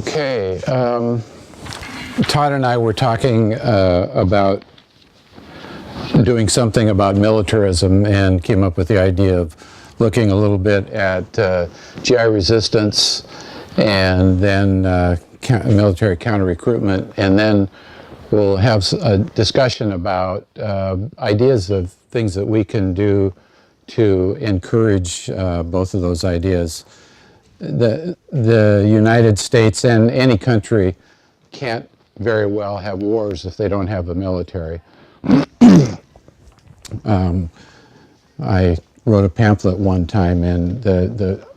Okay, Todd and I were talking about doing something about militarism and came up with the idea of looking a little bit at GI resistance and then military counter-recruitment, and then we'll have a discussion about ideas of things that we can do to encourage both of those ideas. The United States and any country can't very well have wars if they don't have a military. I wrote a pamphlet one time, and the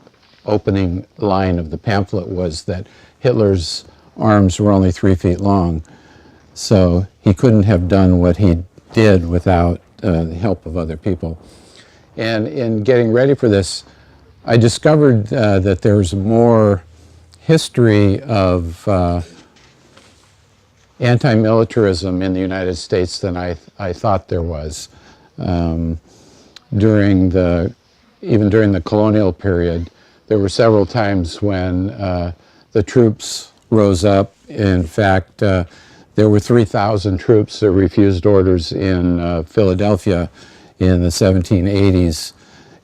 opening line of the pamphlet was that Hitler's arms were only 3 feet long, so he couldn't have done what he did without the help of other people. And in getting ready for this, I discovered that there's more history of anti-militarism in the United States than I thought there was. Even during the colonial period, there were several times when the troops rose up. In fact, there were 3,000 troops that refused orders in Philadelphia in the 1780s.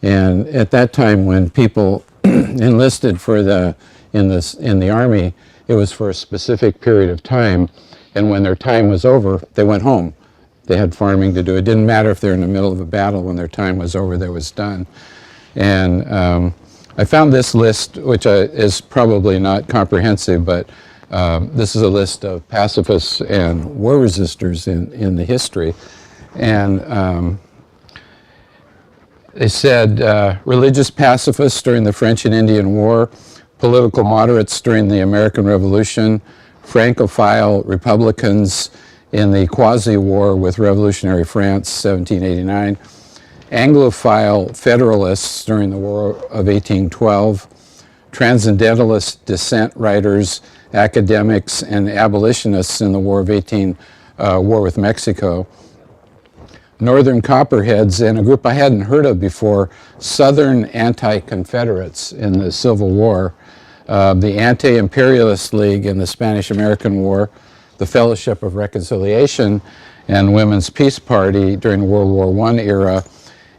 And at that time, when people enlisted in the army, it was for a specific period of time. And when their time was over, they went home. They had farming to do. It didn't matter if they're in the middle of a battle. When their time was over, they was done. And I found this list, which is probably not comprehensive, but this is a list of pacifists and war resistors in the history. And they said religious pacifists during the French and Indian War, political moderates during the American Revolution, Francophile Republicans in the quasi-war with revolutionary France, 1789, Anglophile Federalists during the War of 1812, Transcendentalist dissent writers, academics, and abolitionists in the War with Mexico, Northern Copperheads, and a group I hadn't heard of before, Southern Anti-Confederates in the Civil War, the Anti-Imperialist League in the Spanish-American War, the Fellowship of Reconciliation and Women's Peace Party during World War I era,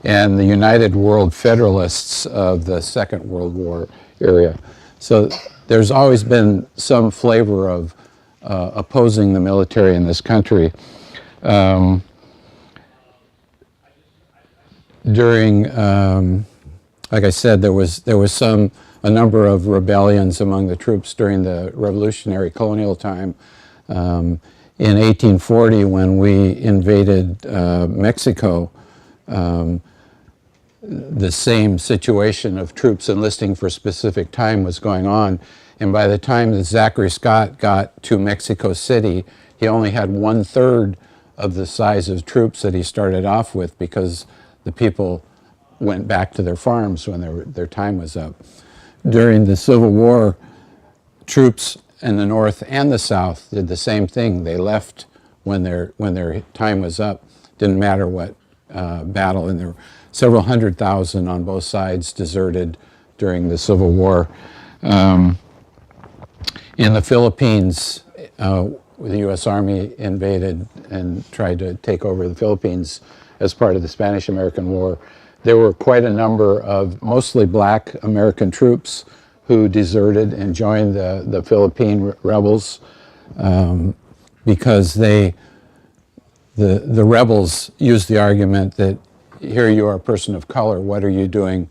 and the United World Federalists of the Second World War era. So there's always been some flavor of opposing the military in this country. During, like I said, there was a number of rebellions among the troops during the revolutionary colonial time. In 1840, when we invaded Mexico, the same situation of troops enlisting for a specific time was going on. And by the time that Zachary Scott got to Mexico City, he only had 1/3 of the size of troops that he started off with, because the people went back to their farms when their time was up. During the Civil War, troops in the North and the South did the same thing. They left when their time was up. Didn't matter what battle, and there were several 100,000 on both sides deserted during the Civil War. In the Philippines, the U.S. Army invaded and tried to take over the Philippines as part of the Spanish-American War. There were quite a number of mostly black American troops who deserted and joined the Philippine rebels because the rebels used the argument that, here you are a person of color, what are you doing,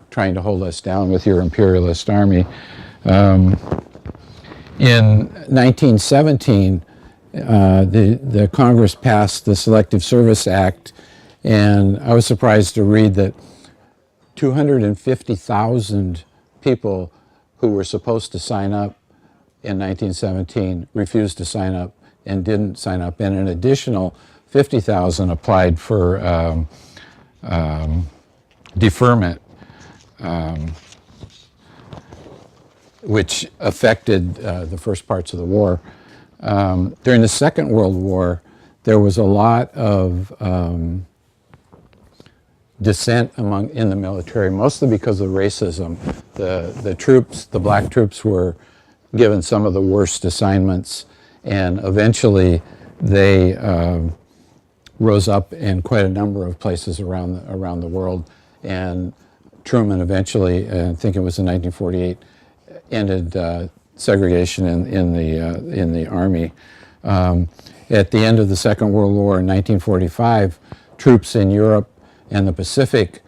trying to hold us down with your imperialist army? In 1917, the Congress passed the Selective Service Act, and I was surprised to read that 250,000 people who were supposed to sign up in 1917 refused to sign up and didn't sign up, and an additional 50,000 applied for deferment, which affected the first parts of the war. During the Second World War, there was a lot of dissent in the military, mostly because of racism. The troops, the black troops, were given some of the worst assignments, and eventually they rose up in quite a number of places around the world. And Truman eventually, I think it was in 1948, ended segregation in the Army. At the end of the Second World War in 1945, troops in Europe and the Pacific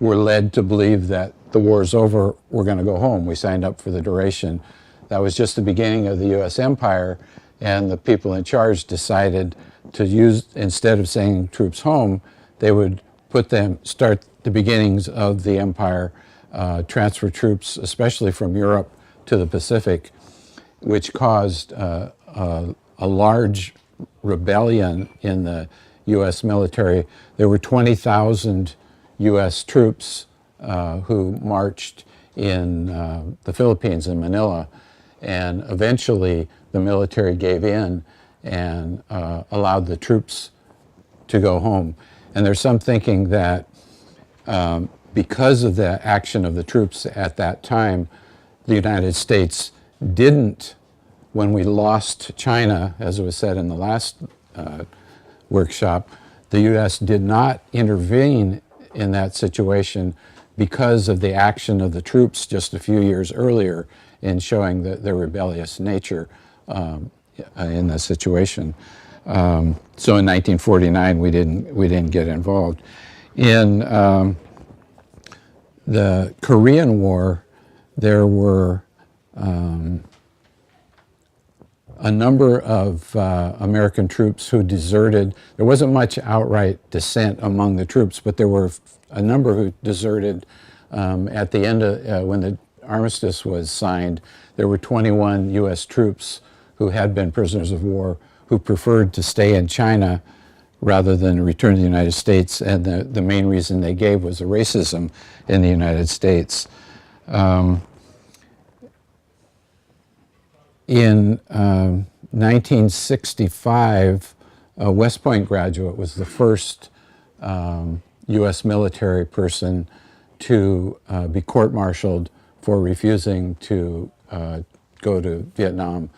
were led to believe that the war's over, we're going to go home. We signed up for the duration. That was just the beginning of the U.S. empire, and the people in charge decided to use, instead of sending troops home, they would start the beginnings of the empire, transfer troops, especially from Europe to the Pacific, which caused a large rebellion in the U.S. military. There were 20,000 U.S. troops who marched in the Philippines, in Manila, and eventually the military gave in and allowed the troops to go home. And there's some thinking that because of the action of the troops at that time, the United States didn't, when we lost China, as it was said in the last workshop, the U.S. did not intervene in that situation because of the action of the troops just a few years earlier in showing their rebellious nature in the situation. So in 1949, we didn't get involved. In the Korean War, there were a number of American troops who deserted. There wasn't much outright dissent among the troops, but there were a number who deserted. At the end of, when the armistice was signed, there were 21 U.S. troops who had been prisoners of war who preferred to stay in China rather than return to the United States, and the main reason they gave was the racism in the United States. In 1965, a West Point graduate was the first U.S. military person to be court-martialed for refusing to go to Vietnam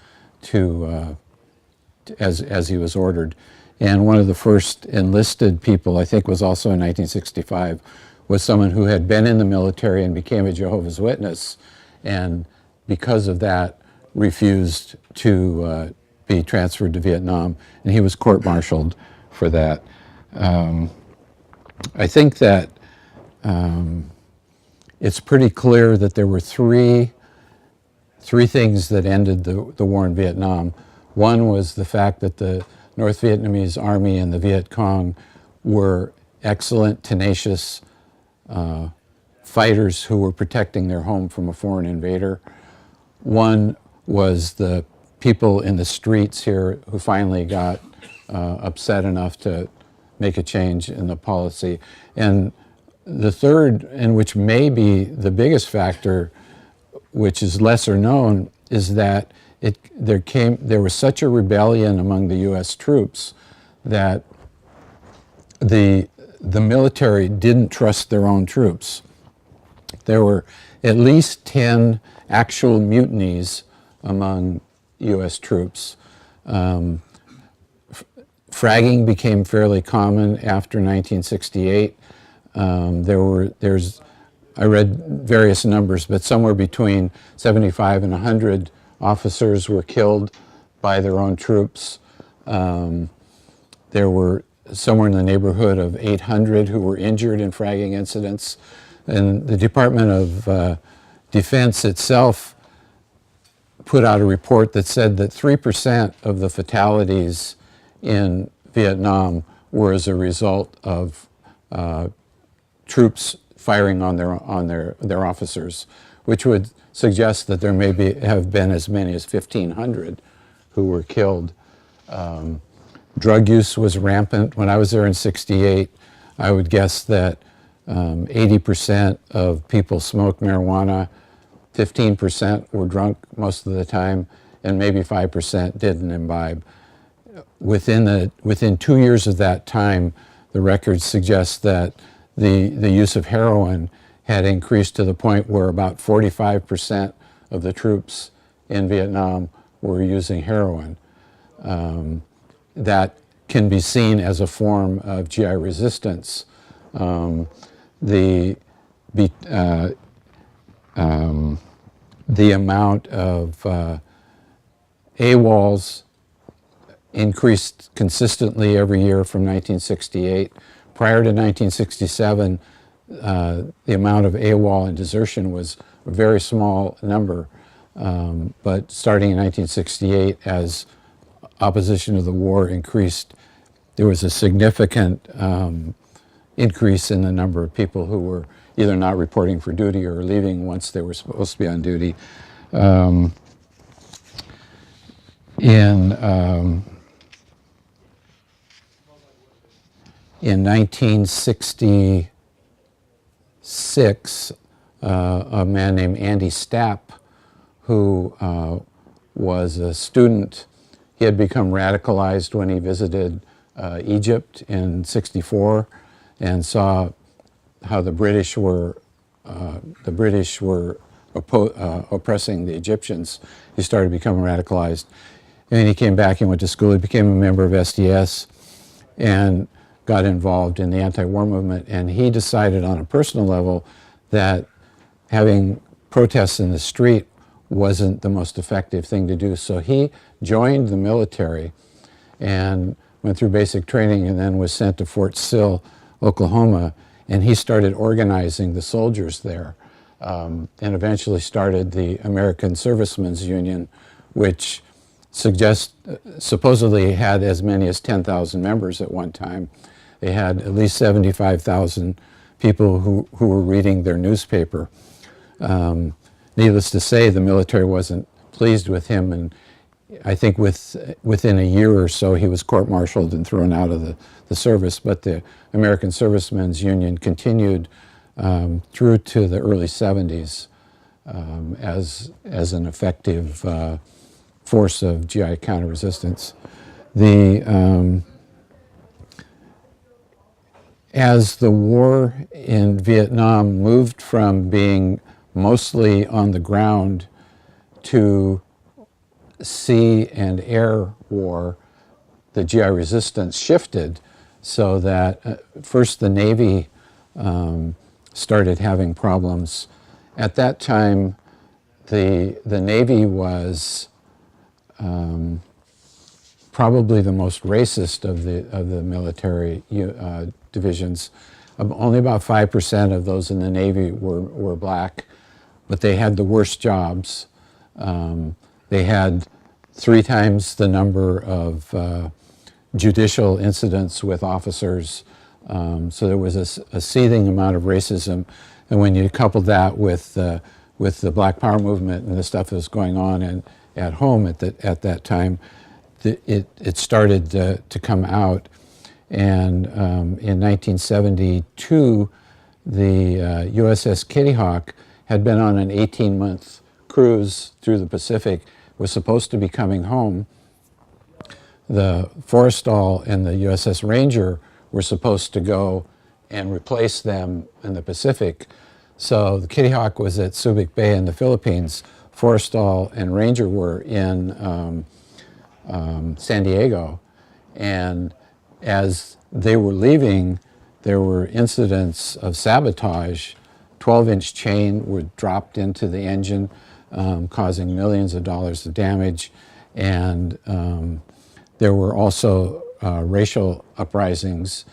as he was ordered. And one of the first enlisted people, I think was also in 1965, was someone who had been in the military and became a Jehovah's Witness, and because of that refused to be transferred to Vietnam, and he was court-martialed for that. I think that it's pretty clear that there were three things that ended the war in Vietnam. One was the fact that the North Vietnamese Army and the Viet Cong were excellent, tenacious fighters who were protecting their home from a foreign invader. One was the people in the streets here who finally got upset enough to make a change in the policy. And the third, and which may be the biggest factor, which is lesser known, is that there was such a rebellion among the U.S. troops that the military didn't trust their own troops. There were at least 10 actual mutinies among U.S. troops. Fragging became fairly common after 1968. I read various numbers, but somewhere between 75 and 100 officers were killed by their own troops. There were somewhere in the neighborhood of 800 who were injured in fragging incidents. And the Department of Defense itself put out a report that said that 3% of the fatalities in Vietnam were as a result of troops firing on their officers, which would suggest that there have been as many as 1,500 who were killed. Drug use was rampant. When I was there in '68, I would guess that 80% of people smoked marijuana, 15% were drunk most of the time, and maybe 5% didn't imbibe. Within 2 years of that time, the records suggest that the use of heroin had increased to the point where about 45% of the troops in Vietnam were using heroin. That can be seen as a form of GI resistance. The amount of AWOLs increased consistently every year from 1968. Prior to 1967, the amount of AWOL and desertion was a very small number, but starting in 1968, as opposition to the war increased, there was a significant increase in the number of people who were either not reporting for duty or leaving once they were supposed to be on duty. In 1966, a man named Andy Stapp, who was a student, he had become radicalized when he visited Egypt in '64 and saw how the British were oppressing the Egyptians. He started becoming radicalized. And he came back and went to school. He became a member of SDS and got involved in the anti-war movement. And he decided on a personal level that having protests in the street wasn't the most effective thing to do. So he joined the military and went through basic training and then was sent to Fort Sill, Oklahoma. And he started organizing the soldiers there and eventually started the American Servicemen's Union, which supposedly had as many as 10,000 members at one time. They had at least 75,000 people who were reading their newspaper. Needless to say, the military wasn't pleased with him, and I think within a year or so he was court-martialed and thrown out of the service. But the American Servicemen's Union continued through to the early 70s as an effective force of GI counter-resistance. As the war in Vietnam moved from being mostly on the ground to sea and air war, the GI resistance shifted so that first the Navy started having problems. At that time, the Navy was probably the most racist of the military divisions. Only about 5% of those in the Navy were black, but they had the worst jobs. They had 3 times the number of judicial incidents with officers. So there was a seething amount of racism. And when you couple that with the Black Power movement and the stuff that was going on at home at that time, it started to come out. And in 1972, the USS Kitty Hawk had been on an 18-month cruise through the Pacific, was supposed to be coming home. The Forrestal and the USS Ranger were supposed to go and replace them in the Pacific. So the Kitty Hawk was at Subic Bay in the Philippines. Forrestal and Ranger were in San Diego. And as they were leaving, there were incidents of sabotage. 12-inch chain were dropped into the engine, causing millions of dollars of damage. And there were also racial uprisings.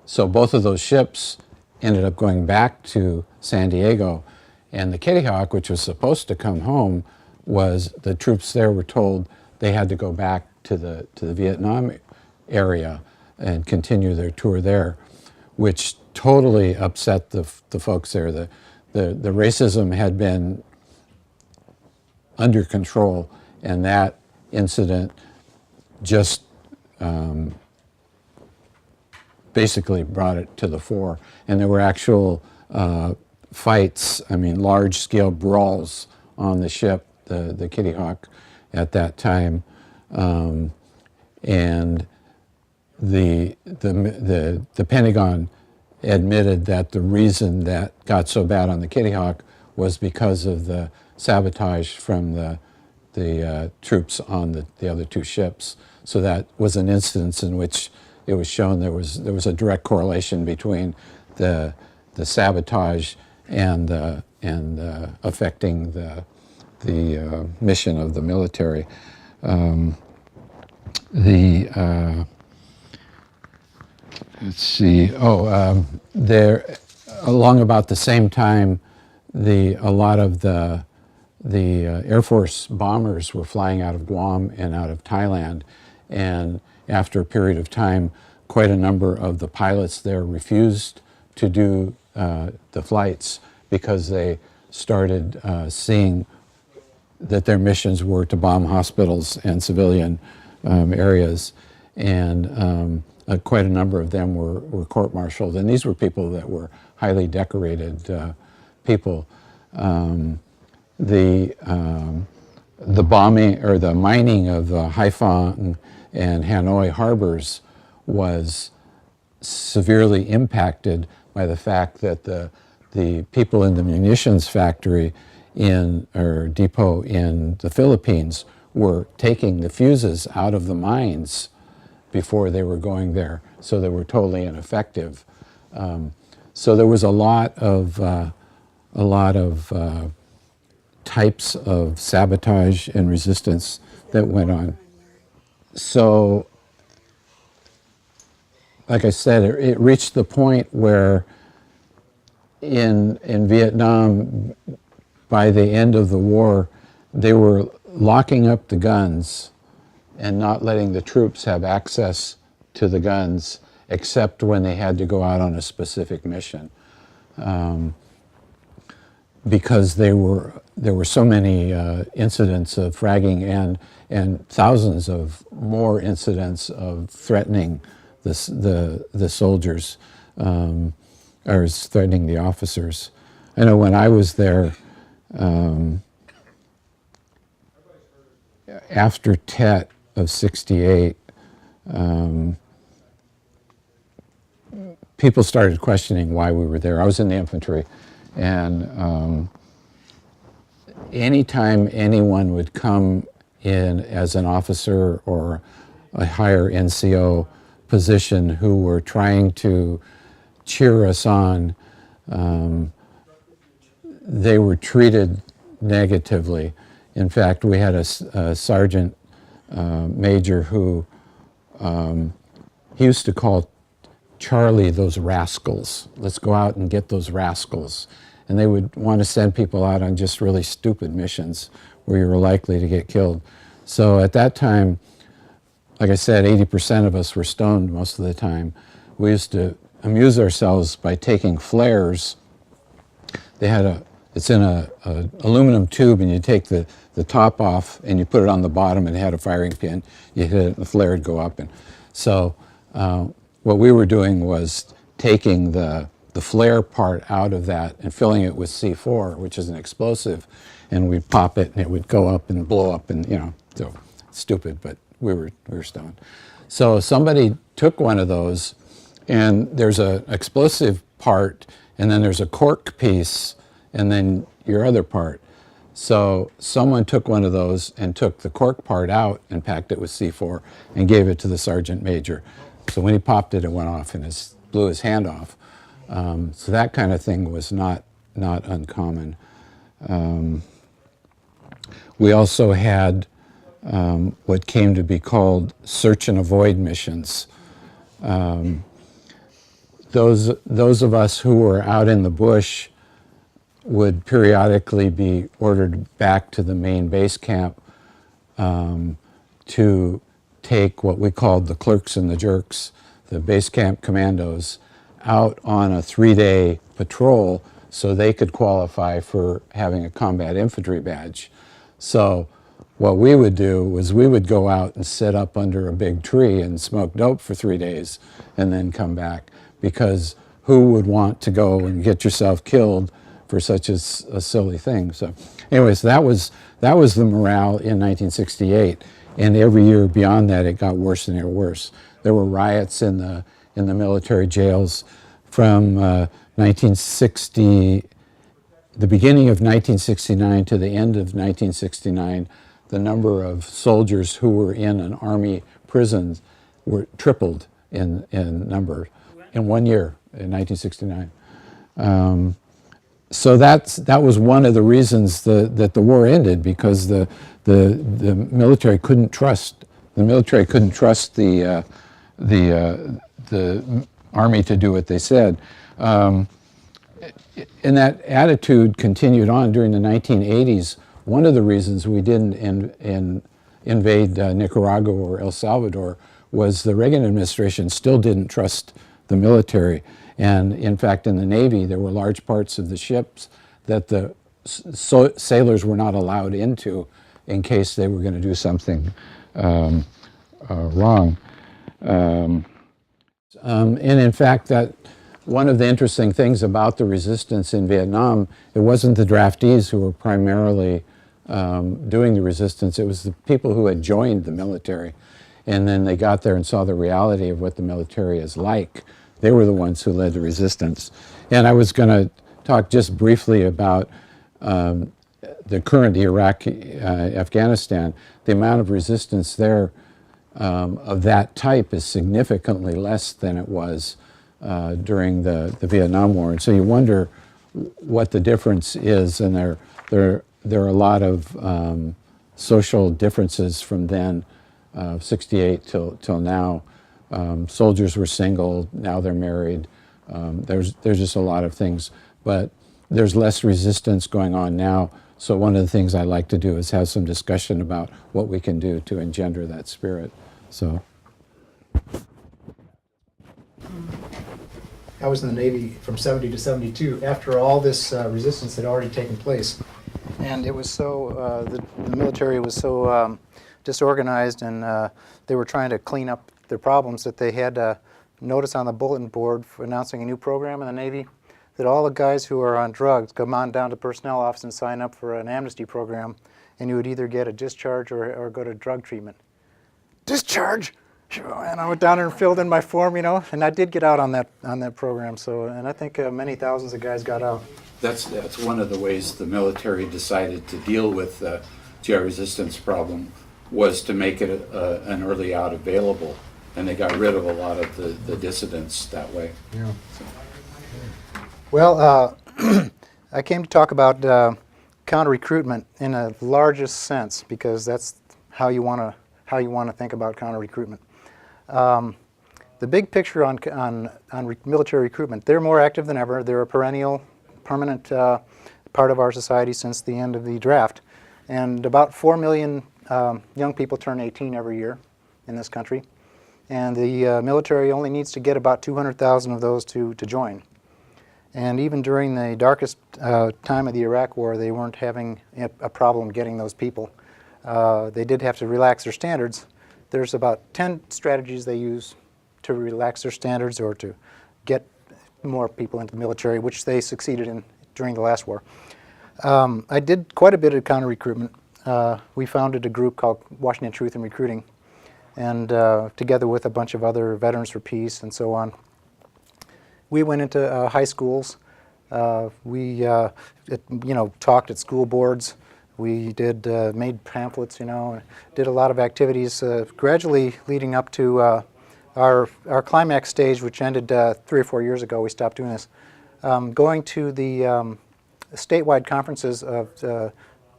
So both of those ships ended up going back to San Diego. And the Kitty Hawk, which was supposed to come home, the troops there were told they had to go back to the Vietnam area and continue their tour there, which totally upset the folks there. The racism had been under control, and that incident just basically brought it to the fore. And there were actual fights, large-scale brawls on the ship, the Kitty Hawk, at that time. And the Pentagon admitted that the reason that got so bad on the Kitty Hawk was because of the sabotage from the the troops on the other two ships. So that was an instance in which it was shown there was a direct correlation between the sabotage and affecting the mission of the military. Let's see. There, along about the same time, a lot of the Air Force bombers were flying out of Guam and out of Thailand, and after a period of time, quite a number of the pilots there refused to do the flights because they started seeing that their missions were to bomb hospitals and civilian areas, and quite a number of them were court-martialed, and these were people that were highly decorated people. The bombing or the mining of Haiphong and Hanoi harbors was severely impacted by the fact that the people in the munitions factory or depot in the Philippines were taking the fuses out of the mines before they were going there, so they were totally ineffective. So there was a lot of types of sabotage and resistance that went on. So, like I said, it reached the point where in Vietnam, by the end of the war, they were locking up the guns and not letting the troops have access to the guns except when they had to go out on a specific mission. Because there were so many incidents of fragging and thousands of more incidents of threatening the soldiers, or threatening the officers. I know when I was there, after Tet of '68, people started questioning why we were there. I was in the infantry, and anytime anyone would come in as an officer or a higher NCO position who were trying to cheer us on, they were treated negatively. In fact, we had a sergeant major who he used to call Charlie those rascals. Let's go out and get those rascals. And they would want to send people out on just really stupid missions where you were likely to get killed. So at that time, like I said, 80% of us were stoned most of the time. We used to amuse ourselves by taking flares. They had it's in a aluminum tube, and you take the top off and you put it on the bottom, and it had a firing pin. You hit it and the flare would go up. And so what we were doing was taking the flare part out of that and filling it with C4, which is an explosive, and we'd pop it and it would go up and blow up, and so stupid, but we were stoned. So somebody took one of those, and there's an explosive part, and then there's a cork piece, and then your other part. So someone took one of those and took the cork part out and packed it with C4 and gave it to the sergeant major. So when he popped it, it went off and blew his hand off. So that kind of thing was not uncommon. We also had what came to be called search and avoid missions. Those of us who were out in the bush would periodically be ordered back to the main base camp to take what we called the clerks and the jerks, the base camp commandos, out on a 3-day patrol so they could qualify for having a combat infantry badge. So what we would do was we would go out and sit up under a big tree and smoke dope for 3 days and then come back, because who would want to go and get yourself killed for such a silly thing? So anyways, that was the morale in 1968, and every year beyond that it got worse and worse. There were riots in the military jails from 1960, the beginning of 1969 to the end of 1969. the number of soldiers who were in an Army prison were tripled in number in 1 year in 1969. So that was one of the reasons that the war ended, because the military couldn't trust the Army to do what they said. And that attitude continued on during the 1980s. One of the reasons we didn't invade Nicaragua or El Salvador was the Reagan administration still didn't trust the military. And in fact, in the Navy, there were large parts of the ships that the sailors were not allowed into in case they were going to do something wrong. And in fact, that one of the interesting things about the resistance in Vietnam, it wasn't the draftees who were primarily doing the resistance, it was the people who had joined the military. And then they got there and saw the reality of what the military is like. They were the ones who led the resistance. And I was going to talk just briefly about the current Iraq, Afghanistan. The amount of resistance there of that type is significantly less than it was during the Vietnam War. And so you wonder what the difference is, and there are a lot of social differences from then, 68 till now. Soldiers were single, now they're married. There's just a lot of things, but there's less resistance going on now. So one of the things I like to do is have some discussion about what we can do to engender that spirit. So. I was in the Navy from 70 to 72 after all this resistance had already taken place. And it was so, the military was so disorganized, and they were trying to clean up their problems, that they had a notice on the bulletin board for announcing a new program in the Navy that all the guys who are on drugs come on down to the personnel office and sign up for an amnesty program, and you would either get a discharge or go to drug treatment. Discharge? And I went down there and filled in my form, and I did get out on that program. So, and I think many thousands of guys got out. That's one of the ways the military decided to deal with the GI resistance problem, was to make it an early out available, and they got rid of a lot of the dissidents that way. Yeah. So. Well, I came to talk about counter-recruitment in a largest sense, because that's how you want to think about counter-recruitment. The big picture on military recruitment, they're more active than ever. They're a permanent part of our society since the end of the draft. And about 4 million young people turn 18 every year in this country. And the military only needs to get about 200,000 of those to join. And even during the darkest time of the Iraq War, they weren't having a problem getting those people. They did have to relax their standards. There's about 10 strategies they use to relax their standards or to get more people into the military, which they succeeded in during the last war. I did quite a bit of counter-recruitment. We founded a group called Washington Truth in Recruiting, and together with a bunch of other Veterans for Peace and so on. We went into high schools. We talked at school boards. We did made pamphlets, did a lot of activities, gradually leading up to our climax stage, which ended 3 or 4 years ago. We stopped doing this. Going to the statewide conferences of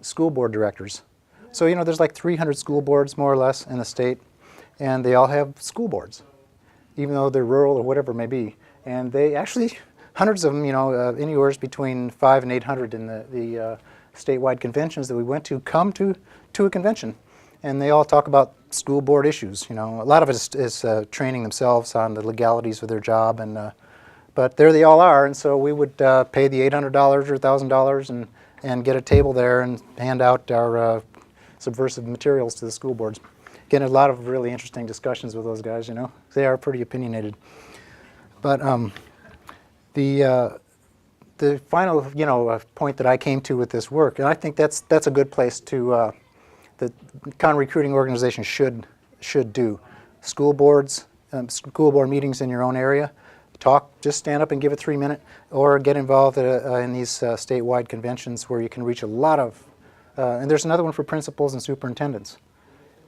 school board directors. So, there's like 300 school boards, more or less, in the state, and they all have school boards, even though they're rural or whatever it may be. And they actually, hundreds of them, anywhere between 500 and 800 in the statewide conventions that we went to come to a convention. And they all talk about school board issues. A lot of it is training themselves on the legalities of their job, and but there they all are. And so we would pay the $800 or $1,000 and get a table there and hand out our subversive materials to the school boards. Getting a lot of really interesting discussions with those guys. They are pretty opinionated. But the final point that I came to with this work, and I think that's a good place to that counter-recruiting organizations should do. School boards, school board meetings in your own area. Just stand up and give a 3-minute, or get involved in these statewide conventions where you can reach a lot of And there's another one for principals and superintendents.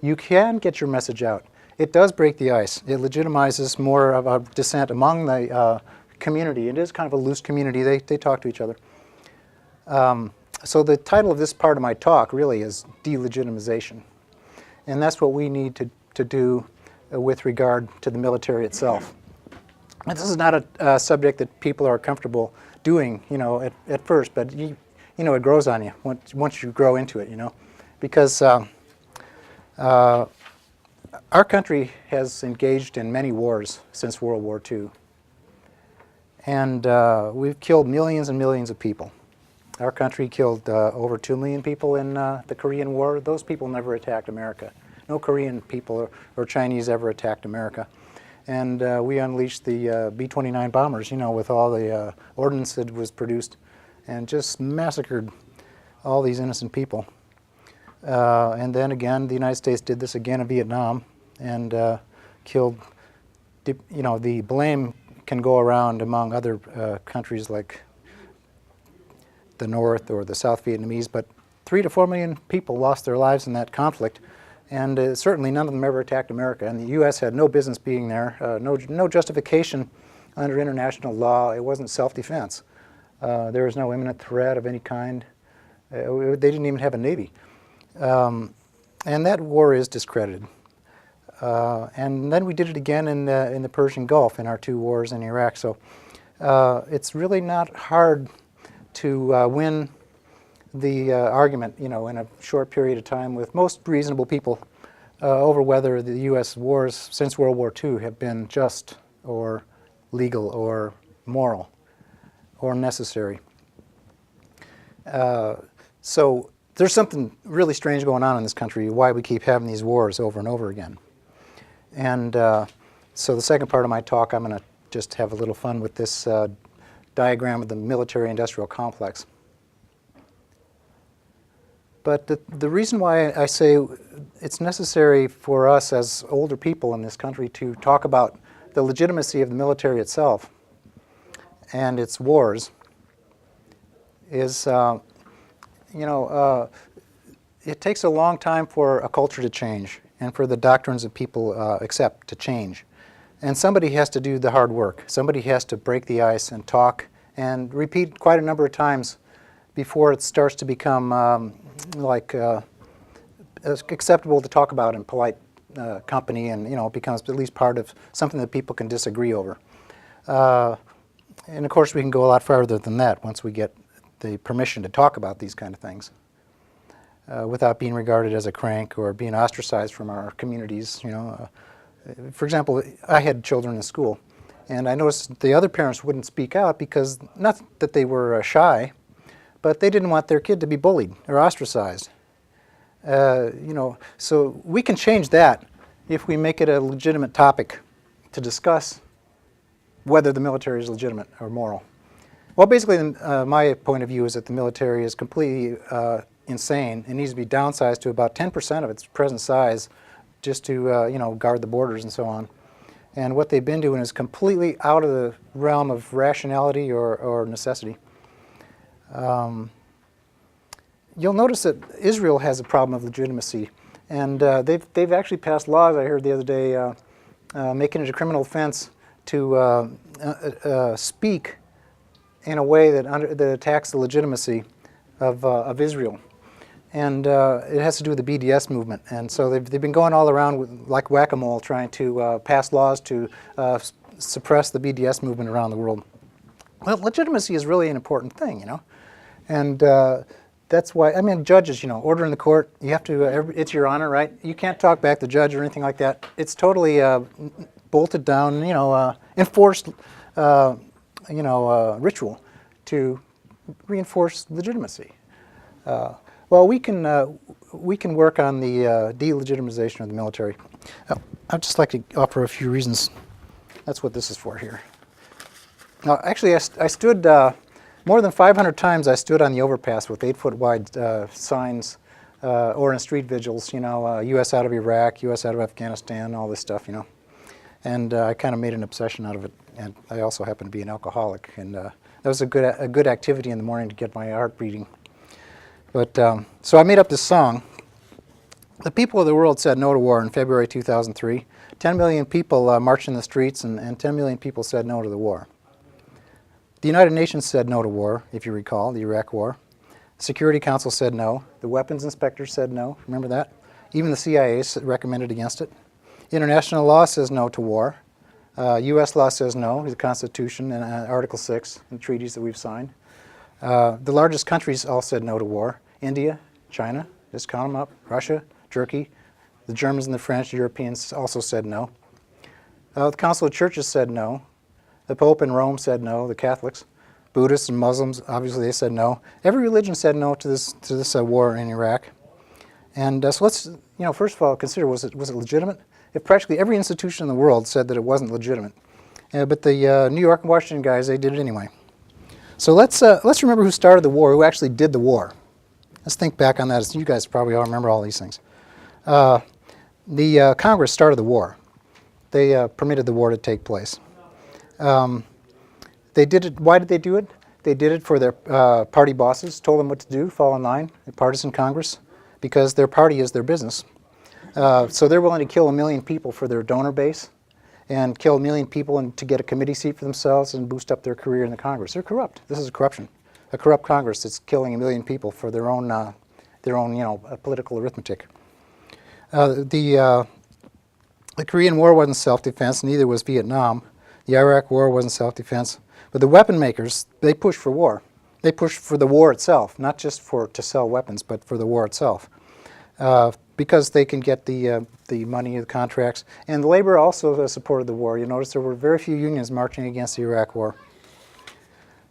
You can get your message out. It does break the ice. It legitimizes more of a dissent among the community. It is kind of a loose community. They talk to each other. So the title of this part of my talk really is delegitimization. And that's what we need to do with regard to the military itself. And this is not a subject that people are comfortable doing, at first, but it grows on you once you grow into it, because our country has engaged in many wars since World War II, and we've killed millions and millions of people. Our country killed over 2 million people in the Korean War. Those people never attacked America. No Korean people or Chinese ever attacked America. And we unleashed the B-29 bombers, with all the ordnance that was produced, and just massacred all these innocent people. And then again, the United States did this again in Vietnam, and killed, the blame can go around among other countries like the North or the South Vietnamese, but 3 to 4 million people lost their lives in that conflict, and certainly none of them ever attacked America. And the U.S. had no business being there, no justification under international law. It wasn't self-defense. There was no imminent threat of any kind. They didn't even have a navy. And that war is discredited. And then we did it again in the Persian Gulf in our 2 wars in Iraq. So it's really not hard to win the argument, in a short period of time with most reasonable people over whether the U.S. wars since World War II have been just or legal or moral or necessary. So there's something really strange going on in this country, why we keep having these wars over and over again. And so the second part of my talk, I'm going to just have a little fun with this diagram of the military-industrial complex. But the reason why I say it's necessary for us as older people in this country to talk about the legitimacy of the military itself and its wars is, it takes a long time for a culture to change and for the doctrines that people accept to change. And somebody has to do the hard work. Somebody has to break the ice and talk and repeat quite a number of times before it starts to become acceptable to talk about in polite company, and it becomes at least part of something that people can disagree over. And of course we can go a lot farther than that once we get the permission to talk about these kind of things without being regarded as a crank or being ostracized from our communities. For example, I had children in school, and I noticed the other parents wouldn't speak out because, not that they were shy, but they didn't want their kid to be bullied or ostracized. So we can change that if we make it a legitimate topic to discuss whether the military is legitimate or moral. Well, basically, my point of view is that the military is completely insane. It needs to be downsized to about 10% of its present size just to guard the borders and so on. And what they've been doing is completely out of the realm of rationality or necessity. You'll notice that Israel has a problem of legitimacy, and they've actually passed laws, I heard the other day, making it a criminal offense to speak in a way that attacks the legitimacy of Israel. And it has to do with the BDS movement. And so they've been going all around like whack-a-mole trying to pass laws to suppress the BDS movement around the world. Well, legitimacy is really an important thing, And that's why, judges, order in the court, you have to, it's your honor, right? You can't talk back the judge or anything like that. It's totally bolted down, enforced, ritual to reinforce legitimacy. Well, we can work on the delegitimization of the military. I'd just like to offer a few reasons. That's what this is for here. Now, actually, I stood more than 500 times. I stood on the overpass with 8-foot wide signs, or in street vigils. U.S. out of Iraq, U.S. out of Afghanistan, all this stuff. And I kind of made an obsession out of it. And I also happen to be an alcoholic, and that was a good activity in the morning to get my heart beating. But so I made up this song. The people of the world said no to war in February 2003. 10 million people marched in the streets, and 10 million people said no to the war. The United Nations said no to war, if you recall, the Iraq War. The Security Council said no. The weapons inspectors said no. Remember that? Even the CIA recommended against it. International law says no to war. U.S. law says no to the Constitution and Article 6 and treaties that we've signed. The largest countries all said no to war. India, China, just count them up, Russia, Turkey, the Germans and the French, the Europeans also said no. The Council of Churches said no. The Pope in Rome said no, the Catholics. Buddhists and Muslims, obviously they said no. Every religion said no to this war in Iraq. And so let's, first of all, consider, was it legitimate? If practically every institution in the world said that it wasn't legitimate. But the New York and Washington guys, they did it anyway. So let's remember who started the war, who actually did the war. Let's think back on that. You guys probably all remember all these things. The Congress started the war. They permitted the war to take place. They did it. Why did they do it? They did it for their party bosses, told them what to do, fall in line, a partisan Congress, because their party is their business. So they're willing to kill 1 million people for their donor base and kill 1 million people to get a committee seat for themselves and boost up their career in the Congress. They're corrupt. This is corruption. A corrupt Congress that's killing 1 million people for their own political arithmetic. The Korean War wasn't self-defense, neither was Vietnam. The Iraq War wasn't self-defense. But the weapon makers, they pushed for war. They pushed for the war itself, not just to sell weapons, but for the war itself. Because they can get the money, the contracts. And the labor also supported the war. You notice there were very few unions marching against the Iraq War.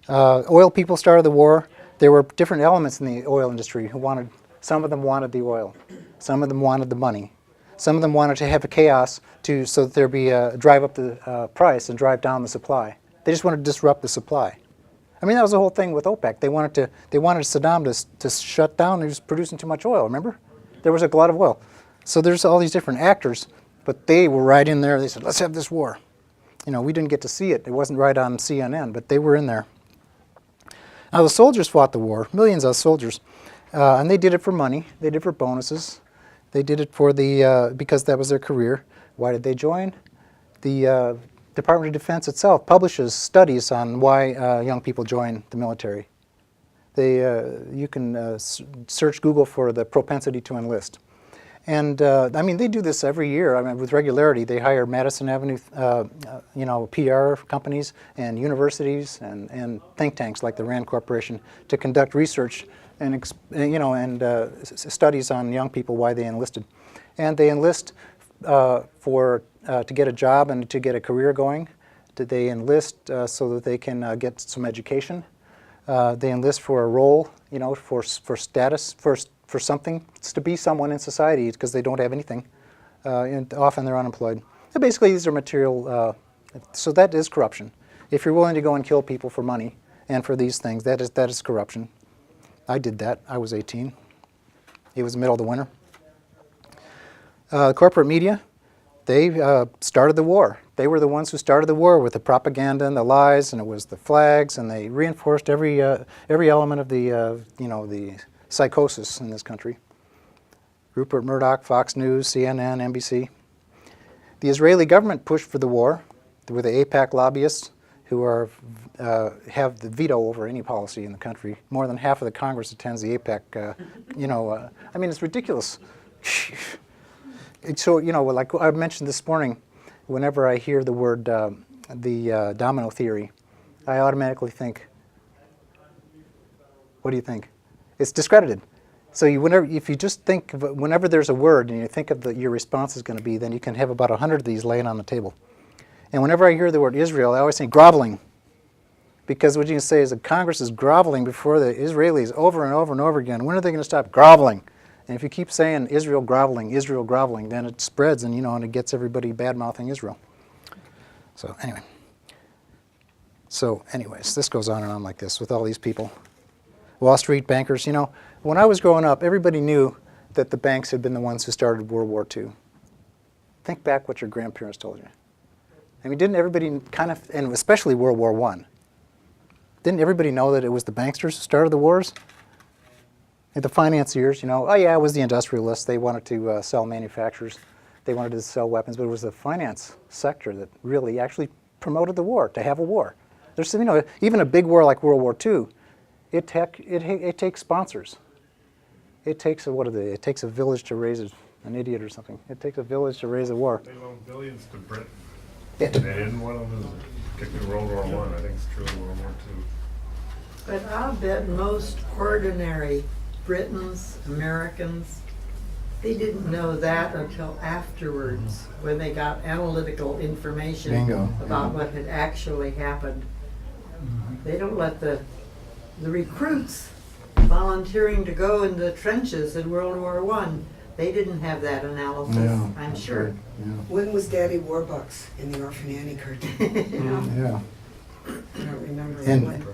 Oil people started the war. There were different elements in the oil industry who wanted, some of them wanted the oil. Some of them wanted the money. Some of them wanted to have a chaos so that there be drive up the price and drive down the supply. They just wanted to disrupt the supply. I mean, that was the whole thing with OPEC. They wanted Saddam to shut down. He was producing too much oil, remember? There was a glut of oil. So there's all these different actors, but they were right in there. They said, let's have this war. We didn't get to see it. It wasn't right on CNN, but they were in there. Now, the soldiers fought the war, millions of soldiers, and they did it for money. They did it for bonuses. They did it for because that was their career. Why did they join? The Department of Defense itself publishes studies on why young people join the military. You can search Google for the propensity to enlist. And I mean, they do this every year. I mean, with regularity. They hire Madison Avenue, PR companies and universities and think tanks like the Rand Corporation to conduct research and studies on young people, why they enlisted. And they enlist to get a job and to get a career going. They enlist so that they can get some education. They enlist for a role, for status, for something, to be someone in society because they don't have anything. And often they're unemployed. And basically, these are material. So that is corruption. If you're willing to go and kill people for money and for these things, that is corruption. I did that. I was 18. It was the middle of the winter. Corporate media, they started the war. They were the ones who started the war with the propaganda and the lies, and it was the flags, and they reinforced every element of the psychosis in this country. Rupert Murdoch, Fox News, CNN, NBC. The Israeli government pushed for the war. There were the AIPAC lobbyists who have the veto over any policy in the country. More than half of the Congress attends the AIPAC. I mean, it's ridiculous. So, like I mentioned this morning, whenever I hear the word the domino theory, I automatically think, what do you think? It's discredited. So if you just think of whenever there's a word and you think of your response is going to be, then you can have about 100 of these laying on the table. And whenever I hear the word Israel, I always think groveling. Because what you can say is that Congress is groveling before the Israelis over and over and over again. When are they going to stop groveling? And if you keep saying Israel groveling, then it spreads and it gets everybody bad-mouthing Israel. So anyways, this goes on and on like this with all these people. Wall Street bankers, when I was growing up, everybody knew that the banks had been the ones who started World War II. Think back what your grandparents told you. I mean, didn't everybody and especially World War I, didn't everybody know that it was the banksters who started the wars? the financiers, you know, oh yeah, it was the industrialists. They wanted to sell manufacturers. They wanted to sell weapons, but it was the finance sector that really actually promoted the war, to have a war. There's, you know, even a big war like World War II, it takes sponsors. It takes it takes a village to raise an idiot or something. It takes a village to raise a war. They loaned billions to Britain. Yeah. They didn't want to lose it. Kicked in World War I. I think it's true in World War II. But I'll bet most ordinary Britons, Americans, they didn't know that until afterwards, when they got analytical information Bingo. about what had actually happened. They don't let the recruits volunteering to go in the trenches in World War I, they didn't have that analysis, Yeah, I'm that's sure. right. When was Daddy Warbucks in the Orphan Annie cartoon? Yeah. I don't remember And- when.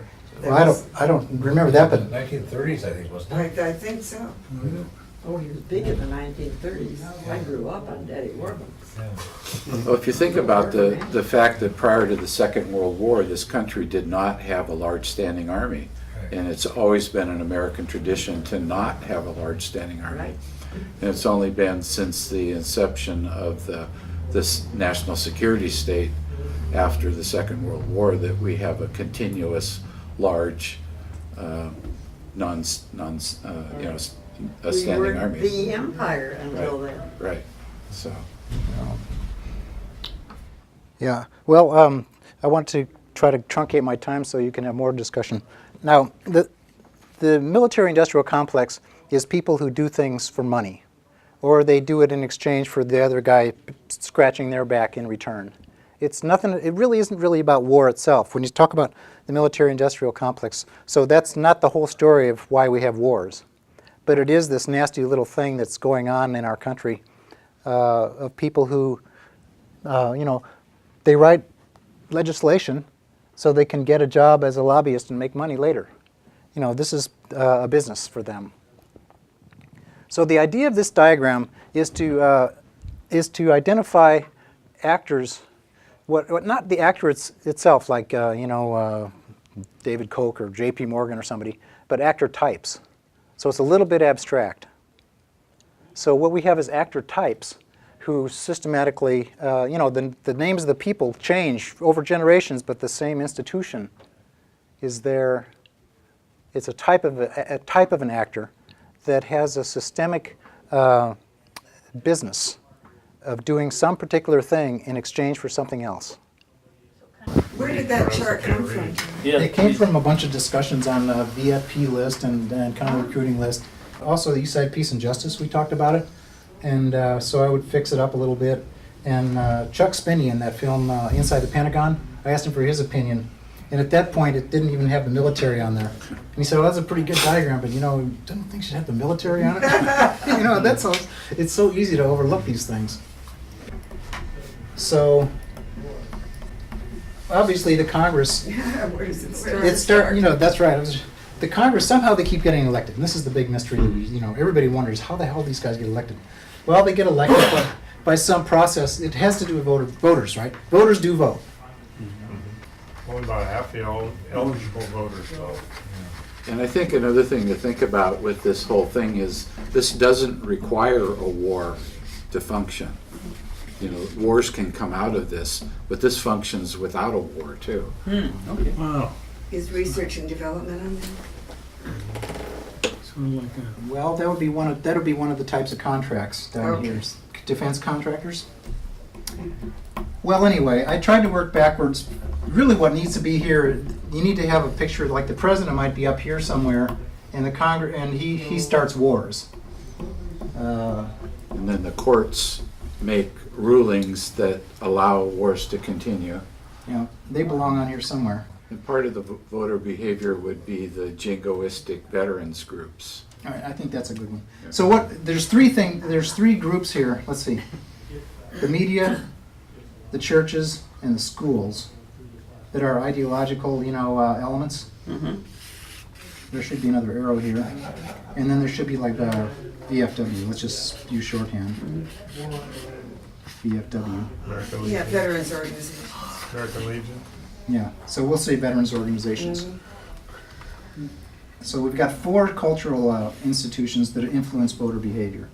Well, I don't remember that, but 1930s, I think, wasn't it? I think so. Oh, he was big in the 1930s. I grew up on Daddy Warbucks. Well, if you think about the fact that prior to the Second World War, this country did not have a large standing army. And it's always been an American tradition to not have a large standing army. Right. And it's only been since the inception of this national security state after the Second World War that we have a continuous large a We standing were army. the empire until then. Right. So yeah. Well, I want to try to truncate my time so you can have more discussion. Now, the military-industrial complex is people who do things for money, or they do it in exchange for the other guy scratching their back in return. It's nothing. It really isn't really about war itself. When you talk about the military-industrial complex, so that's not the whole story of why we have wars, but it is this nasty little thing that's going on in our country of people who, you know, they write legislation so they can get a job as a lobbyist and make money later. You know, this is a business for them. So the idea of this diagram is to identify actors, what not the actor itself, like you know, David Koch or J.P. Morgan or somebody, but actor types. So it's a little bit abstract. So what we have is actor types who systematically, you know, the names of the people change over generations, but the same institution is there. It's a type of an actor that has a systemic business of doing some particular thing in exchange for something else. Where did that chart come from? It came from a bunch of discussions on the VFP list and counter-recruiting list. Also, the East Side Peace and Justice, we talked about it. And so I would fix it up a little bit. And Chuck Spinney in that film, Inside the Pentagon, I asked him for his opinion. And at that point, it didn't even have the military on there. And he said, well, that's a pretty good diagram, but, you know, don't think you should have the military on it. You know, it's so easy to overlook these things. So, obviously, the Congress, Where does it start? you know, that's right. The Congress, somehow they keep getting elected. And this is the big mystery that you know, everybody wonders, how the hell these guys get elected? Well, they get elected by some process. It has to do with voters, right? Voters do vote. Only about half the eligible voters vote. And I think another thing to think about with this whole thing is this doesn't require a war to function. You know, wars can come out of this, but this functions without a war too. Okay. Wow. Is research and development on there? Sort of like a... Well, that would be one of the types of contracts down Okay. here. Defense contractors. Well, anyway, I tried to work backwards. Really, what needs to be here, you need to have a picture like the president might be up here somewhere, and the Congress, and he starts wars. And then the courts make rulings that allow wars to continue. You know, they belong on here somewhere. And part of the voter behavior would be the jingoistic veterans groups. All right, I think that's a good one. So what? There's three groups here. Let's see. The media, the churches, and the schools that are ideological, you know, elements. Mm-hmm. There should be another arrow here, and then there should be like VFW. Let's just use shorthand. VFW. American Yeah, Legion. Veterans Organization. American Legion. Yeah. So we'll say veterans organizations. So we've got 4 cultural institutions that influence voter behavior.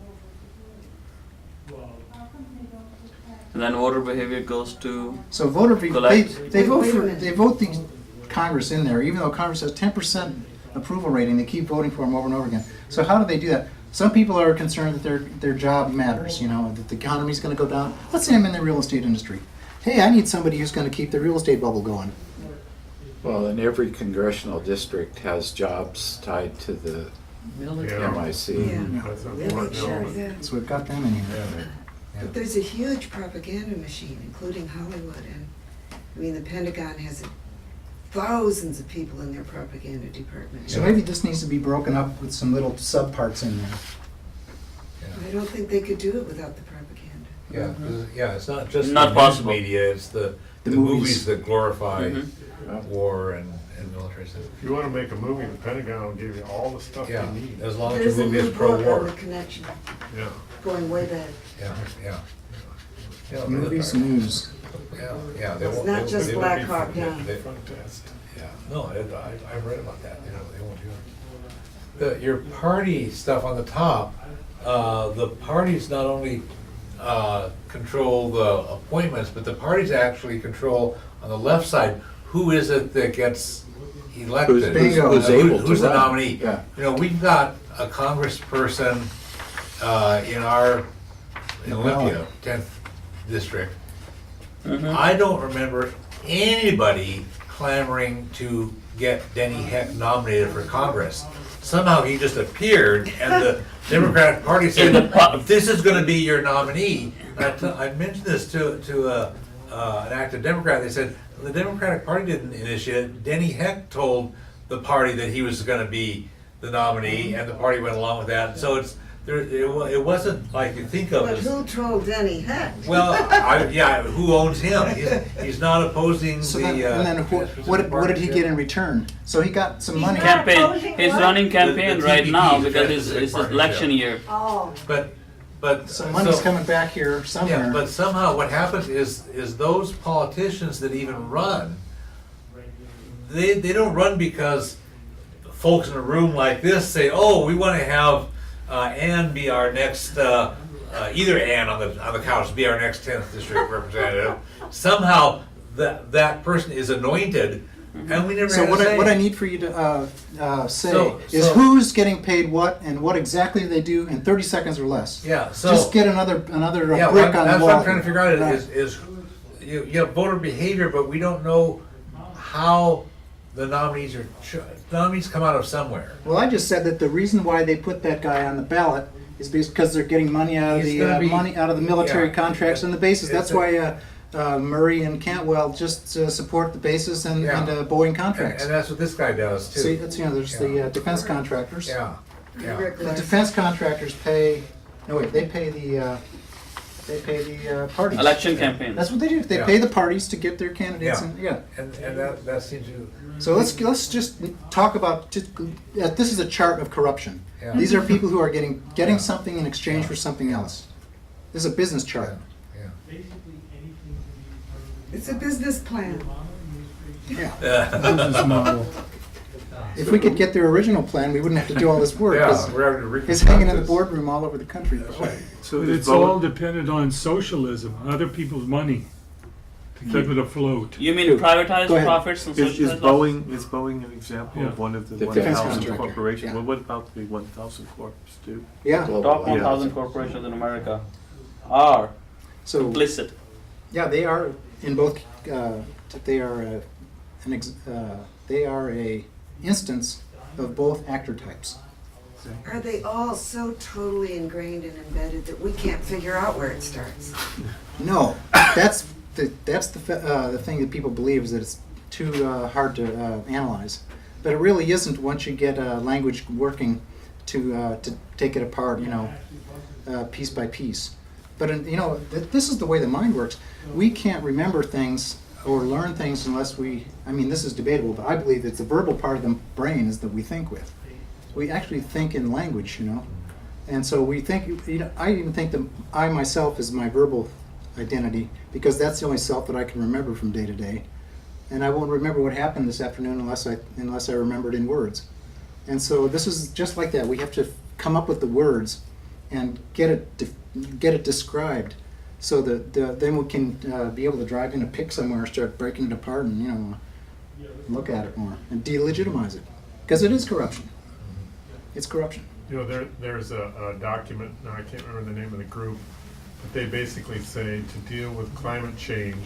And then voter behavior goes to So voter Collect. they vote Wait a for minute. they vote the Congress in there, even though Congress has 10% approval rating. They keep voting for them over and over again. So how do they do that? Some people are concerned that their job matters. You know, that the economy's going to go down. Let's say I'm in the real estate industry. Hey, I need somebody who's going to keep the real estate bubble going. Well, and every congressional district has jobs tied to the Yeah. MIC. Yeah. That's They important. make sure of that. So we've got them in here. But there's a huge propaganda machine, including Hollywood, and I mean, the Pentagon has thousands of people in their propaganda department. So maybe this needs to be broken up with some little subparts in there. I don't think they could do it without the propaganda. Yeah, 'cause, yeah, it's not just Not the possible. news media, it's the The movies movies. that glorify Mhm. war and military stuff. If you wanna make a movie, the Pentagon will give you all the stuff Yeah, you need. as long as There's your a movie new is book on pro-war. the connection, Yeah. going way back. Yeah, yeah. Yeah, Movies, news. Yeah, they It's won't. not just they won't Black be- Hawk Down. they- Front test. Yeah, no, I've read about that, they won't do it. Your party stuff on the top, the parties not only control the appointments, but the parties actually control, on the left side, who is it that gets elected? Bingo. Who's able to Who's the run. nominee? Yeah. You know, we've got a congressperson in Olympia, 10th district. I don't remember anybody clamoring to get Denny Heck nominated for Congress. Somehow he just appeared, and the Democratic Party said, "This is going to be your nominee." And I mentioned this to an active Democrat. They said the Democratic Party didn't initiate it. Denny Heck told the party that he was going to be the nominee, and the party went along with that. So it wasn't like you think of But as. who told Denny Heck? Well, yeah, who owns him? He's not opposing So the. then, and then what did he get in return? So he got some money. not campaign. opposing He's what? running campaign The right TPP, now the because Transition it's Party, election yeah. year. Oh, But Some money's coming back here Yeah, somewhere. but somehow what happens is those politicians that even run, they don't run because folks in a room like this say, "Oh, we want to have Ann be our next." Either Ann on the couch be our next 10th district representative. Somehow that person is anointed, and we never. So had a say. what I need for you to say is So- who's getting paid what and what exactly they do in 30 seconds or less. Yeah. So Just get another yeah, brick on that's the wall. what I'm trying to figure out Right. is you have voter behavior, but we don't know how the nominees are. Nominees come out of somewhere. Well, I just said that the reason why they put that guy on the ballot is because they're getting money out of He's the gonna be- military yeah. contracts and the bases. That's It's why Murray and Cantwell just support the bases and Yeah. Boeing And contracts. that's what this guy does too. See, that's there's the defense contractors. Yeah, yeah. Rick The Larson. defense contractors pay. No wait, they pay the parties. Election campaigns. That's what they do. They Yeah. pay the parties to get their candidates. Yeah. And, yeah. And that seems to. So let's just talk about. This is a chart of corruption. Yeah. These are people who are getting something in exchange for something else. This is a business chart. Yeah. It's a business plan. Yeah. If we could get their original plan, we wouldn't have to do all this work. 'cause Yeah, we're having to reconstruct it's hanging in the this. boardroom all over the country. So it's all dependent on socialism, other people's money to keep it afloat. You mean privatized Go ahead. profits and Is socialized? Boeing an example Yeah. of one of the Defense 1,000 contractor. corporations? Yeah. Well, what about the 1,000 corps too? Yeah. Top Yeah. 1,000 corporations in America are So complicit. yeah, they are in both. They are they are a instance of both actor types. Are they all so totally ingrained and embedded that we can't figure out where it starts? No, that's the thing that people believe is that it's too hard to analyze, but it really isn't once you get language working to take it apart, piece by piece. But this is the way the mind works. We can't remember things or learn things unless this is debatable, but I believe it's the verbal part of the brain is that we think with. We actually think in language, and so we think. I even think that I myself is my verbal identity because that's the only self that I can remember from day to day, and I won't remember what happened this afternoon unless I remember it in words. And so this is just like that. We have to come up with the words and get it described, so that then we can be able to drive in a pick somewhere, start breaking it apart, and look at it more and delegitimize it, because it is corruption. It's corruption. There's a document, now I can't remember the name of the group, but they basically say to deal with climate change,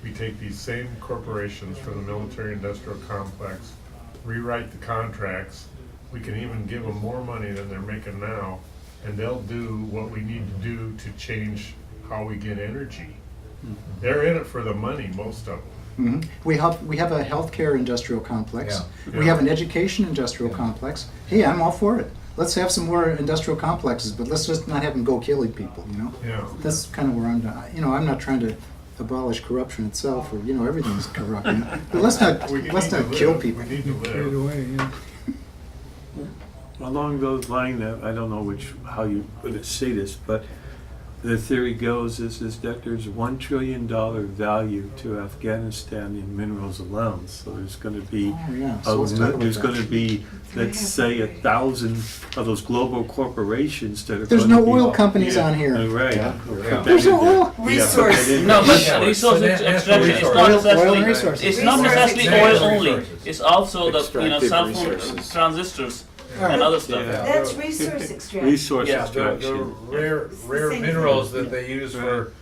we take these same corporations from the military-industrial complex, rewrite the contracts, we can even give them more money than they're making now, and they'll do what we need to do to change how we get energy. They're in it for the money, most of them. Mm-hmm. We have a healthcare industrial complex. Yeah. We have an education industrial complex. Hey, I'm all for it. Let's have some more industrial complexes, but let's just not have them go killing people. Yeah. That's kind of where I'm. I'm not trying to abolish corruption itself, or everything's corrupt. But let's not kill people. We need to Straight live. away, yeah. Along those lines, I don't know how you would say this, but the theory goes is that there's $1 trillion value to Afghanistan in minerals alone. So there's going to be Oh, yeah. So let's talk about there's that. going to be, let's say, 1,000 of those global corporations that are. There's gonna no be oil companies on here. Right. Yeah. There's no oil. Resource. No, but Yeah, resource so extraction. It's resource. not Oil necessarily. and resources. It's not Resource necessarily extraction. oil only. Resources. It's also the Extractive cell phone resources. transistors Right. and other stuff. Yeah. That's resource extraction. Resource Yeah, the extraction. rare same minerals thing. that they use for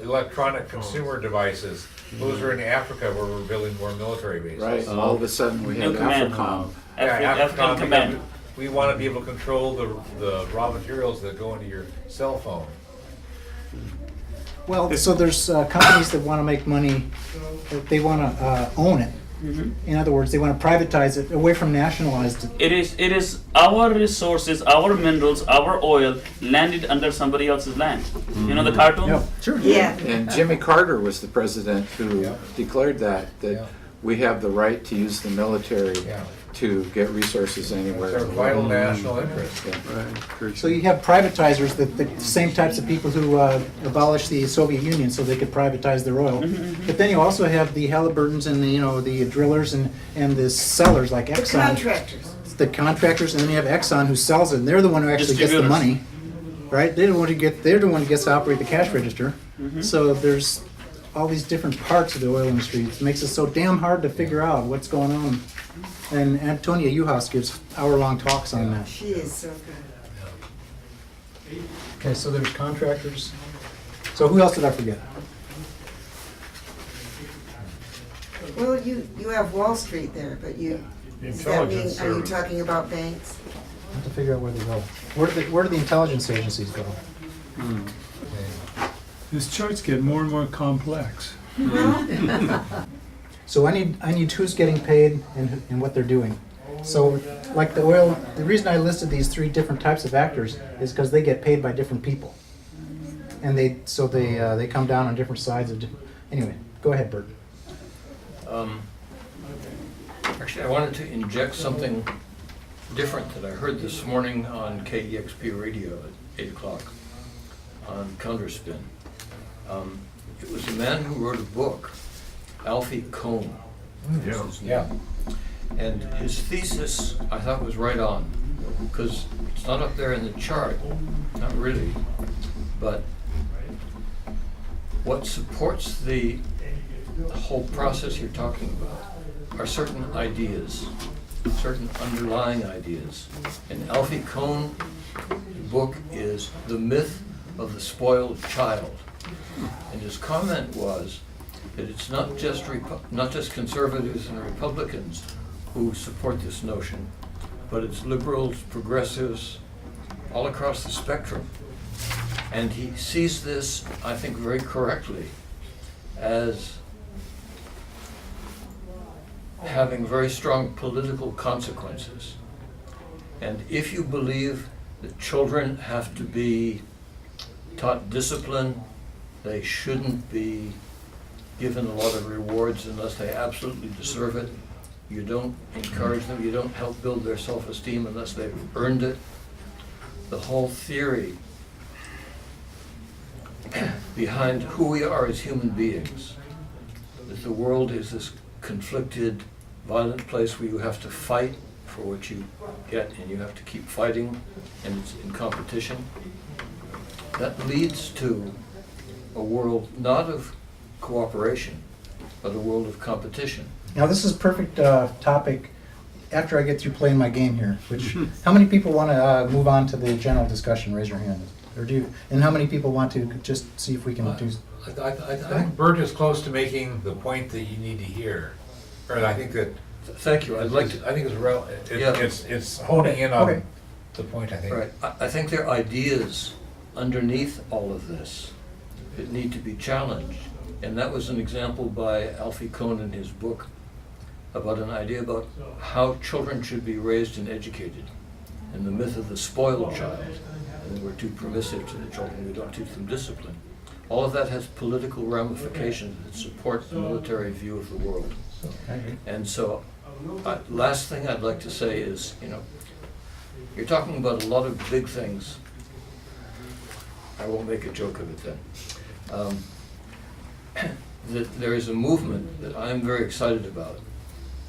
electronic consumer devices. Those are in Africa where we're building more military bases. Right, all of a sudden we have New command. AFRICOM. African command. We want to be able to control the raw materials that go into your cell phone. Well, so there's companies that want to make money. They want to own it. In other words, they want to privatize it away from nationalized. It is our resources, our minerals, our oil landed under somebody else's land. You know the cartoon? Yeah, sure. Yeah. And Jimmy Carter was the president who declared that Yeah. we have the right to use the military Yeah. to get resources anywhere. It's our vital national interest. Right. So you have privatizers, the same types of people who abolished the Soviet Union so they could privatize their oil. But then you also have the Halliburtons and the drillers and the sellers like The Exxon. contractors. The contractors, and then you have Exxon who sells it, and they're the one who actually gets the Distributors. money, right? They're the one who gets to operate the cash register. So there's all these different parts of the oil industry. It makes it so damn hard to figure out what's going on. And Antonia Uhas gives hour-long talks on that. She is so good. Okay, so there's contractors. So who else did I forget? Well, you have Wall Street there, but does that mean, Intelligence are you service. talking about banks? I have to figure out where they go. Where do the intelligence agencies go? This chart's getting more and more complex. So I need who's getting paid and what they're doing. So like the oil, the reason I listed these three different types of actors is because they get paid by different people, and they come down on different sides of. Anyway, go ahead, Bert. Actually, I wanted to inject something different that I heard this morning on KEXP radio at 8 o'clock on Counterspin. It was a man who wrote a book, Alfie Kohn. Yeah. Yeah. And his thesis, I thought, was right on, because it's not up there in the chart, not really, but what supports the whole process you're talking about are certain ideas, certain underlying ideas. And Alfie Kohn's book is The Myth of the Spoiled Child. And his comment was that it's not just conservatives and Republicans who support this notion, but it's liberals, progressives, all across the spectrum. And he sees this, I think very correctly, as having very strong political consequences. And if you believe that children have to be taught discipline, they shouldn't be given a lot of rewards unless they absolutely deserve it. You don't encourage them, you don't help build their self-esteem unless they've earned it. The whole theory behind who we are as human beings, that the world is this conflicted, violent place where you have to fight for what you get, and you have to keep fighting, and it's in competition. That leads to a world not of cooperation, but a world of competition. Now, this is a perfect topic after I get through playing my game here, which, how many people want to move on to the general discussion? Raise your hand. Or do you, and how many people want to just see if we can do? I think Bert is close to making the point that you need to hear. Or I think that, Thank you. I'd like to. I think Yeah. it's honing in on Okay. the point, I think. Right. I think there are ideas underneath all of this that need to be challenged. And that was an example by Alfie Kohn in his book about an idea about how children should be raised and educated, and the myth of the spoiled child. And we're too permissive to the children, we don't teach them discipline. All of that has political ramifications that support the military view of the world. And so, last thing I'd like to say is, you're talking about a lot of big things. I won't make a joke of it then. That there is a movement that I'm very excited about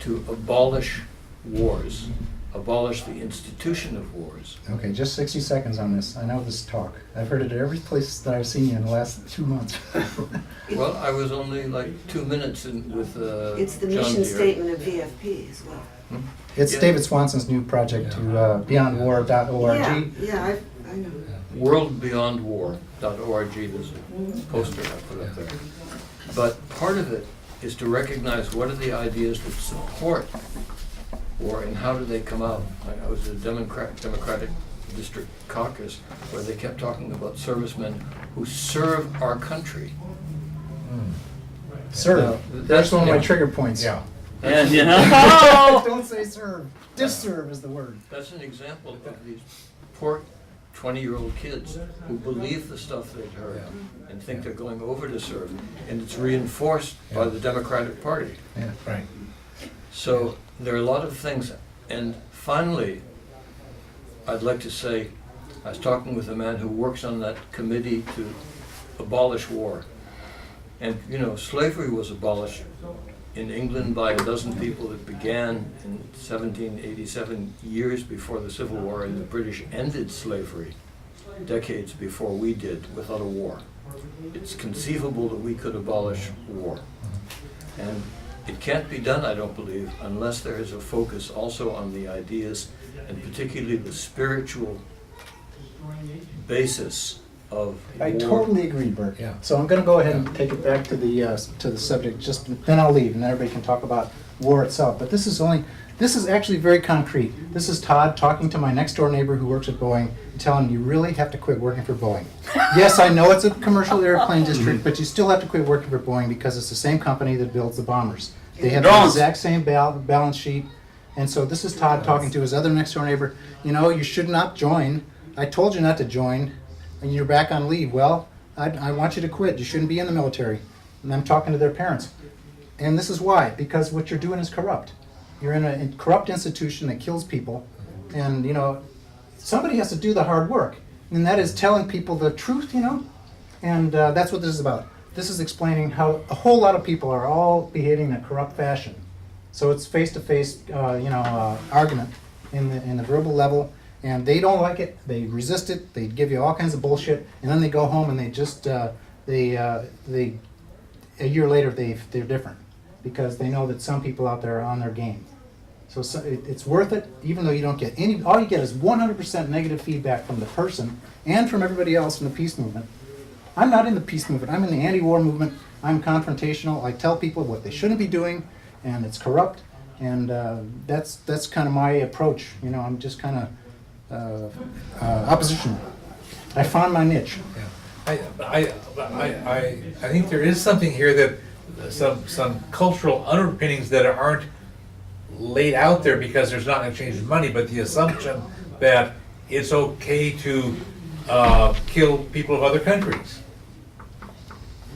to abolish wars, abolish the institution of wars. Okay, just 60 seconds on this. I know this talk. I've heard it at every place that I've seen you in the last 2 months. Well, I was only like 2 minutes with It's the John mission Deere. statement of VFP as well. It's Yeah. David Swanson's new project to beyondwar.org. Yeah, I know. worldbeyondwar.org, there's a poster I put up there. But part of it is to recognize what are the ideas that support war and how do they come out. I was at a Democratic District Caucus where they kept talking about servicemen who serve our country. Serve. That's one of my trigger points. Yeah. Don't say serve. Disserve is the word. That's an example of these poor 20-year-old kids who believe the stuff they've heard and think they're going over to serve, and it's reinforced by the Democratic Party. Yeah. Right. So there are a lot of things. And finally, I'd like to say, I was talking with a man who works on that committee to abolish war. And, slavery was abolished in England by a dozen people. It began in 1787, years before the Civil War, and the British ended slavery decades before we did without a war. It's conceivable that we could abolish war. And it can't be done, I don't believe, unless there is a focus also on the ideas, and particularly the spiritual basis of I war. totally agree, Bert. Yeah. So I'm going to go ahead and take it back to the subject. Just then I'll leave, and everybody can talk about war itself. But this is actually very concrete. This is Todd talking to my next door neighbor who works at Boeing, and telling him you really have to quit working for Boeing. Yes, I know it's a commercial airplane district, but you still have to quit working for Boeing because it's the same company that builds the bombers. They have the Drones. exact same balance sheet. And so this is Todd talking to his other next door neighbor. You should not join. I told you not to join, and you're back on leave. Well, I want you to quit. You shouldn't be in the military. And I'm talking to their parents. And this is why. Because what you're doing is corrupt. You're in a corrupt institution that kills people. And, somebody has to do the hard work. And that is telling people the truth, And that's what this is about. This is explaining how a whole lot of people are all behaving in a corrupt fashion. So it's face-to-face, argument in the verbal level. And they don't like it. They resist it. They give you all kinds of bullshit, and then they go home and they just a year later they're different because they know that some people out there are on their game. So it's worth it, even though you don't get any. All you get is 100% negative feedback from the person and from everybody else in the peace movement. I'm not in the peace movement. I'm in the anti-war movement. I'm confrontational. I tell people what they shouldn't be doing, and it's corrupt. And that's kind of my approach. I'm just kind of. Opposition. I found my niche. I think there is something here that some cultural underpinnings that aren't laid out there because there's not an exchange of money, but the assumption that it's okay to kill people of other countries.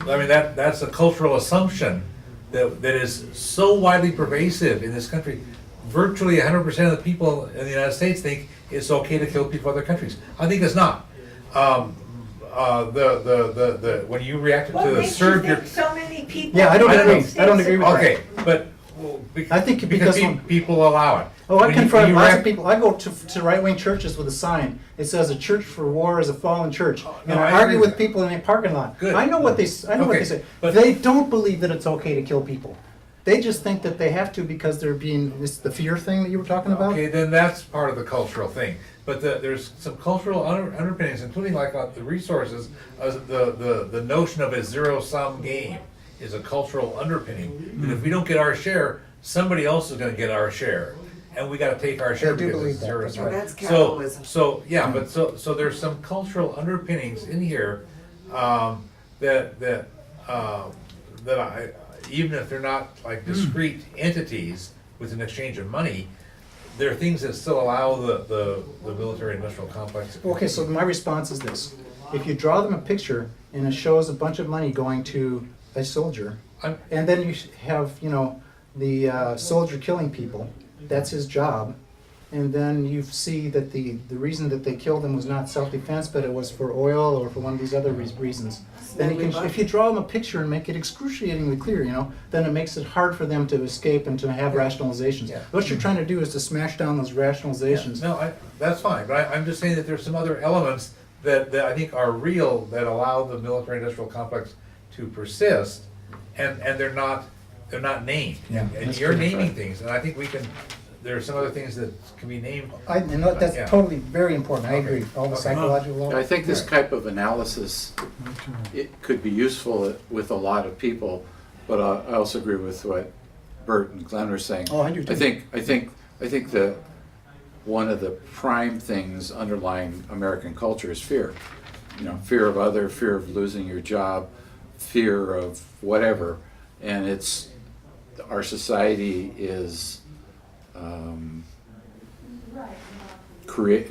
I mean, that's a cultural assumption that is so widely pervasive in this country. Virtually 100% of the people in the United States think it's okay to kill people of other countries. I think it's not. When you reacted to the surge, so many people. Yeah, I don't agree. I don't agree with that. okay, but I think because people allow it. Oh, I When you- confront when you lots rec- of people. I go to right-wing churches with a sign. It says "A church for war is a fallen church," and no, I I argue agree with with people in a parking lot. Good. I know what they. I know what Okay, they say. but- They don't believe that it's okay to kill people. They just think that they have to because they're being. It's the fear thing that you were talking about. Okay, then that's part of the cultural thing. But there's some cultural underpinnings, including like the resources, the notion of a zero-sum game is a cultural underpinning. That if we don't get our share, somebody else is gonna get our share. And we gotta take our share I do because believe it's that, zero that's sum. right. That's capitalism. So, yeah, but so there's some cultural underpinnings in here, that I, even if they're not like discrete entities with an exchange of money, there are things that still allow the military industrial complex. to Okay, so my response is this: if you draw them a picture and it shows a bunch of money going to a soldier, I'm- and then you have the soldier killing people, that's his job, and then you see that the reason that they killed him was not self-defense, but it was for oil or for one of these other reasons. Then you can, if you draw them a picture and make it excruciatingly clear, then it makes it hard for them to escape and to have rationalizations. Yeah. What you're trying to do is to smash down those rationalizations. No, that's fine, but I'm just saying that there's some other elements that I think are real that allow the military industrial complex to persist, and they're not named. Yeah, And that's you're pretty naming right. things, and I think there are some other things that can be named. That's Yeah. totally very important. I Okay. agree. All the Okay. psychological. I think this Right. type of analysis, it could be useful with a lot of people, but I also agree with what Bert and Glenn were saying. Oh, I do too. I think that one of the prime things underlying American culture is fear. Fear of other, fear of losing your job, fear of whatever, and our society is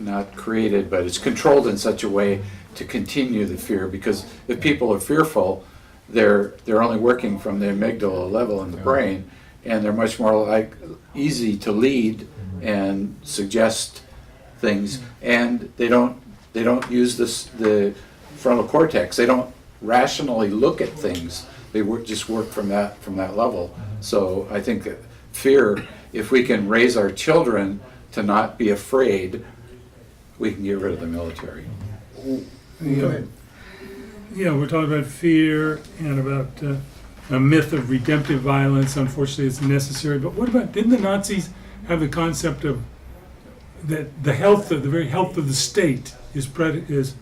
not created, but it's controlled in such a way to continue the fear, because if people are fearful, they're only working from the amygdala level in the brain, and they're much more easy to lead and suggest things, and they don't use the frontal cortex. They don't rationally look at things. They just work from that level. So I think that fear, if we can raise our children to not be afraid, we can get rid of the military. Go ahead. Yeah, we're talking about fear and about a myth of redemptive violence. Unfortunately, it's necessary. But what about, didn't the Nazis have the concept of that the very health of the state is premised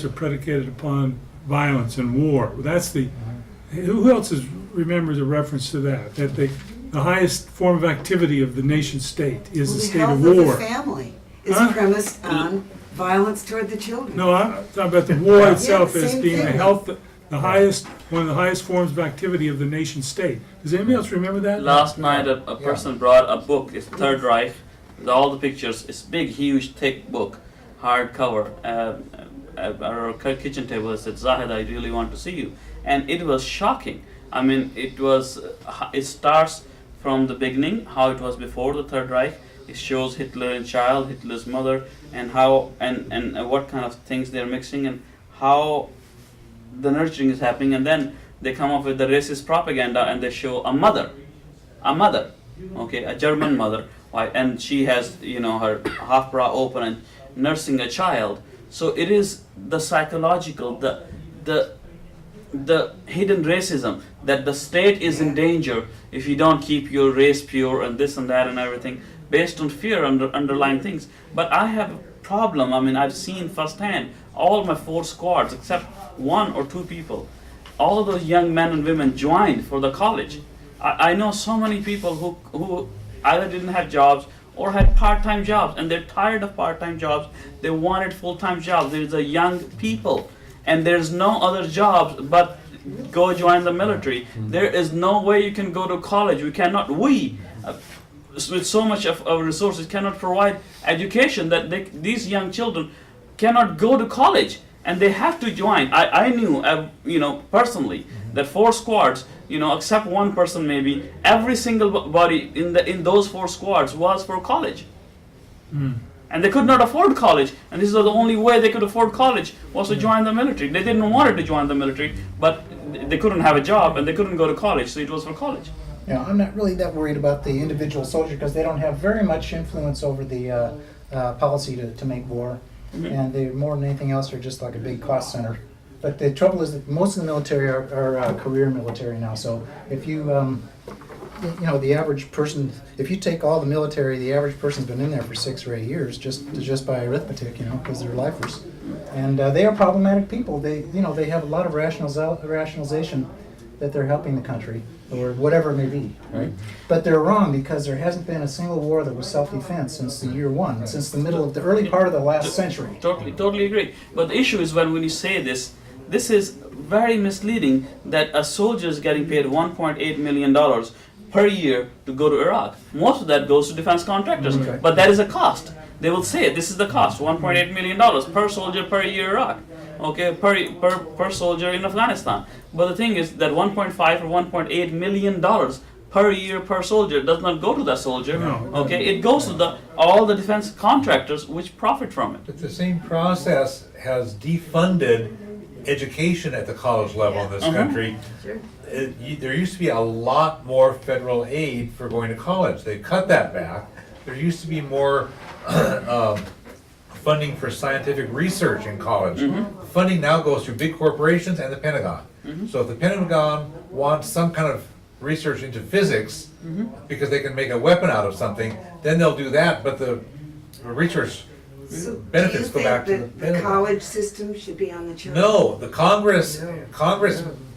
or predicated upon violence and war? Who else remembers a reference to that? That the highest form of activity of the nation state is the state of health war. of the family is Huh? premised on violence toward the children. No, I'm talking about the war itself Yeah, as same being thing. one of the highest forms of activity of the nation state. Does anybody else remember that? Last night, a person brought a book. It's Third Reich. With all the pictures. It's big, huge, thick book, hardcover. At our kitchen table, I said, "Zahid, I really want to see you." And it was shocking. I mean, it starts from the beginning, how it was before the Third Reich. It shows Hitler and child, Hitler's mother, and how and what kind of things they're mixing, and how the nurturing is happening. And then they come up with the racist propaganda, and they show a mother, okay, a German mother, and she has her half bra open and nursing a child. So it is the psychological, the hidden racism, that the state is in danger if you don't keep your race pure and this and that and everything, based on fear underlying things. But I have a problem. I mean, I've seen firsthand all my 4 squads except 1 or 2 people. All of those young men and women joined for the college. I know so many people who either didn't have jobs or had part-time jobs, and they're tired of part-time jobs. They wanted full-time jobs. There's a young people, and there's no other jobs but go join the military. There is no way you can go to college. With so much of our resources, cannot provide education that these young children cannot go to college, and they have to join. I knew, personally, that 4 squads, except 1 person maybe, every single body in those 4 squads was for college. And they could not afford college, and this is the only way they could afford college was to join the military. They didn't want to join the military, but they couldn't have a job and they couldn't go to college, so it was for college. Yeah, I'm not really that worried about the individual soldier because they don't have very much influence over the policy to make war. And they, more than anything else, are just like a big cost center. But the trouble is that most of the military are career military now. So if you, you know, the average person, if you take all the military, the average person's been in there for 6 or 8 years just by arithmetic, you know, because they're lifers. And they are problematic people. They, you know, they have a lot of rationalization that they're helping the country, or whatever it may be, right? But they're wrong because there hasn't been a single war that was self-defense since the year one, since the early part of the last century. Totally agree. But the issue is when you say this is very misleading that a soldier is getting paid $1.8 million per year to go to Iraq. Most of that goes to defense contractors, Okay. but that is a cost. They will say this is the cost, $1.8 million per soldier per year Iraq. Okay, per soldier in Afghanistan. But the thing is that 1.5 or 1.8 million dollars per year per soldier does not go to that soldier. No. Okay, it goes to all the defense contractors which profit from it. But the same process has defunded education at the college level in this country. Sure. There used to be a lot more federal aid for going to college. They cut that back. There used to be more funding for scientific research in college. Funding now goes through big corporations and the Pentagon. So if the Pentagon wants some kind of research into physics because they can make a weapon out of something, then they'll do that, but the research benefits go back to the Do you think the Pentagon. college system should be on the chart? No, the Congress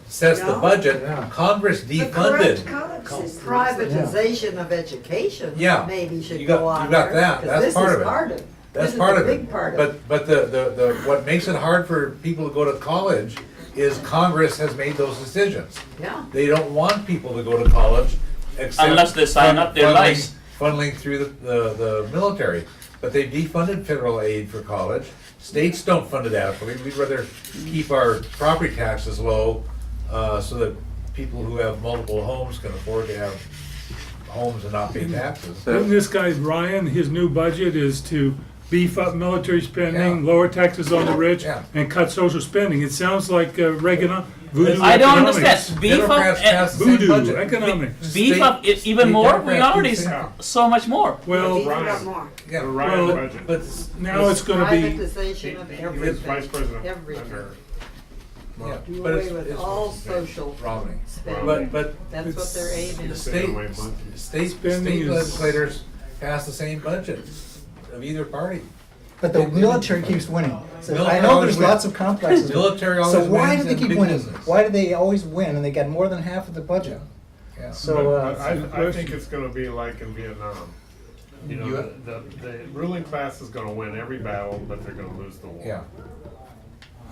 sets the budget. Congress The defunded. corrupt college system. Privatization of education Yeah. maybe should You got- go on you got there, that. 'cause That's this part is of it. part of it. That's This is part the of big it. part of it. But the what makes it hard for people to go to college is Congress has made those decisions. Yeah. They don't want people to go to college except Unless they sign up their lives. funneling through the military. But they defunded federal aid for college. States don't fund it adequately. We'd rather keep our property taxes low so that people who have multiple homes can afford to have homes and not pay taxes. Isn't this guy Ryan, his new budget is to beef up military spending, Yeah. lower taxes on the rich, Yeah. and cut social spending? It sounds like Reagan voodoo I don't economics. understand. Beef up Democrats passed the same Voodoo budget. economics. beef up it even State more. We Democrats already do the same. so much more. Well, Beef it up Ryan. more. Yeah, The Ryan Well, budget. but now it's going to be, Privatization of He was everything. vice president Everything. under yeah, Do but away with all it's social Romney. spending. But That's what they're the aiming. state Spending is- legislators pass the same budget of either party. But the military keeps winning. So I Military know always there's wins. lots of complexes. Military always So why wins do they in keep big winning? business. Why do they always win and they get more than half of the budget? Yeah. So, But I think it's gonna be like in Vietnam. You know, the ruling class is gonna win every battle, but they're gonna lose the war. Yeah,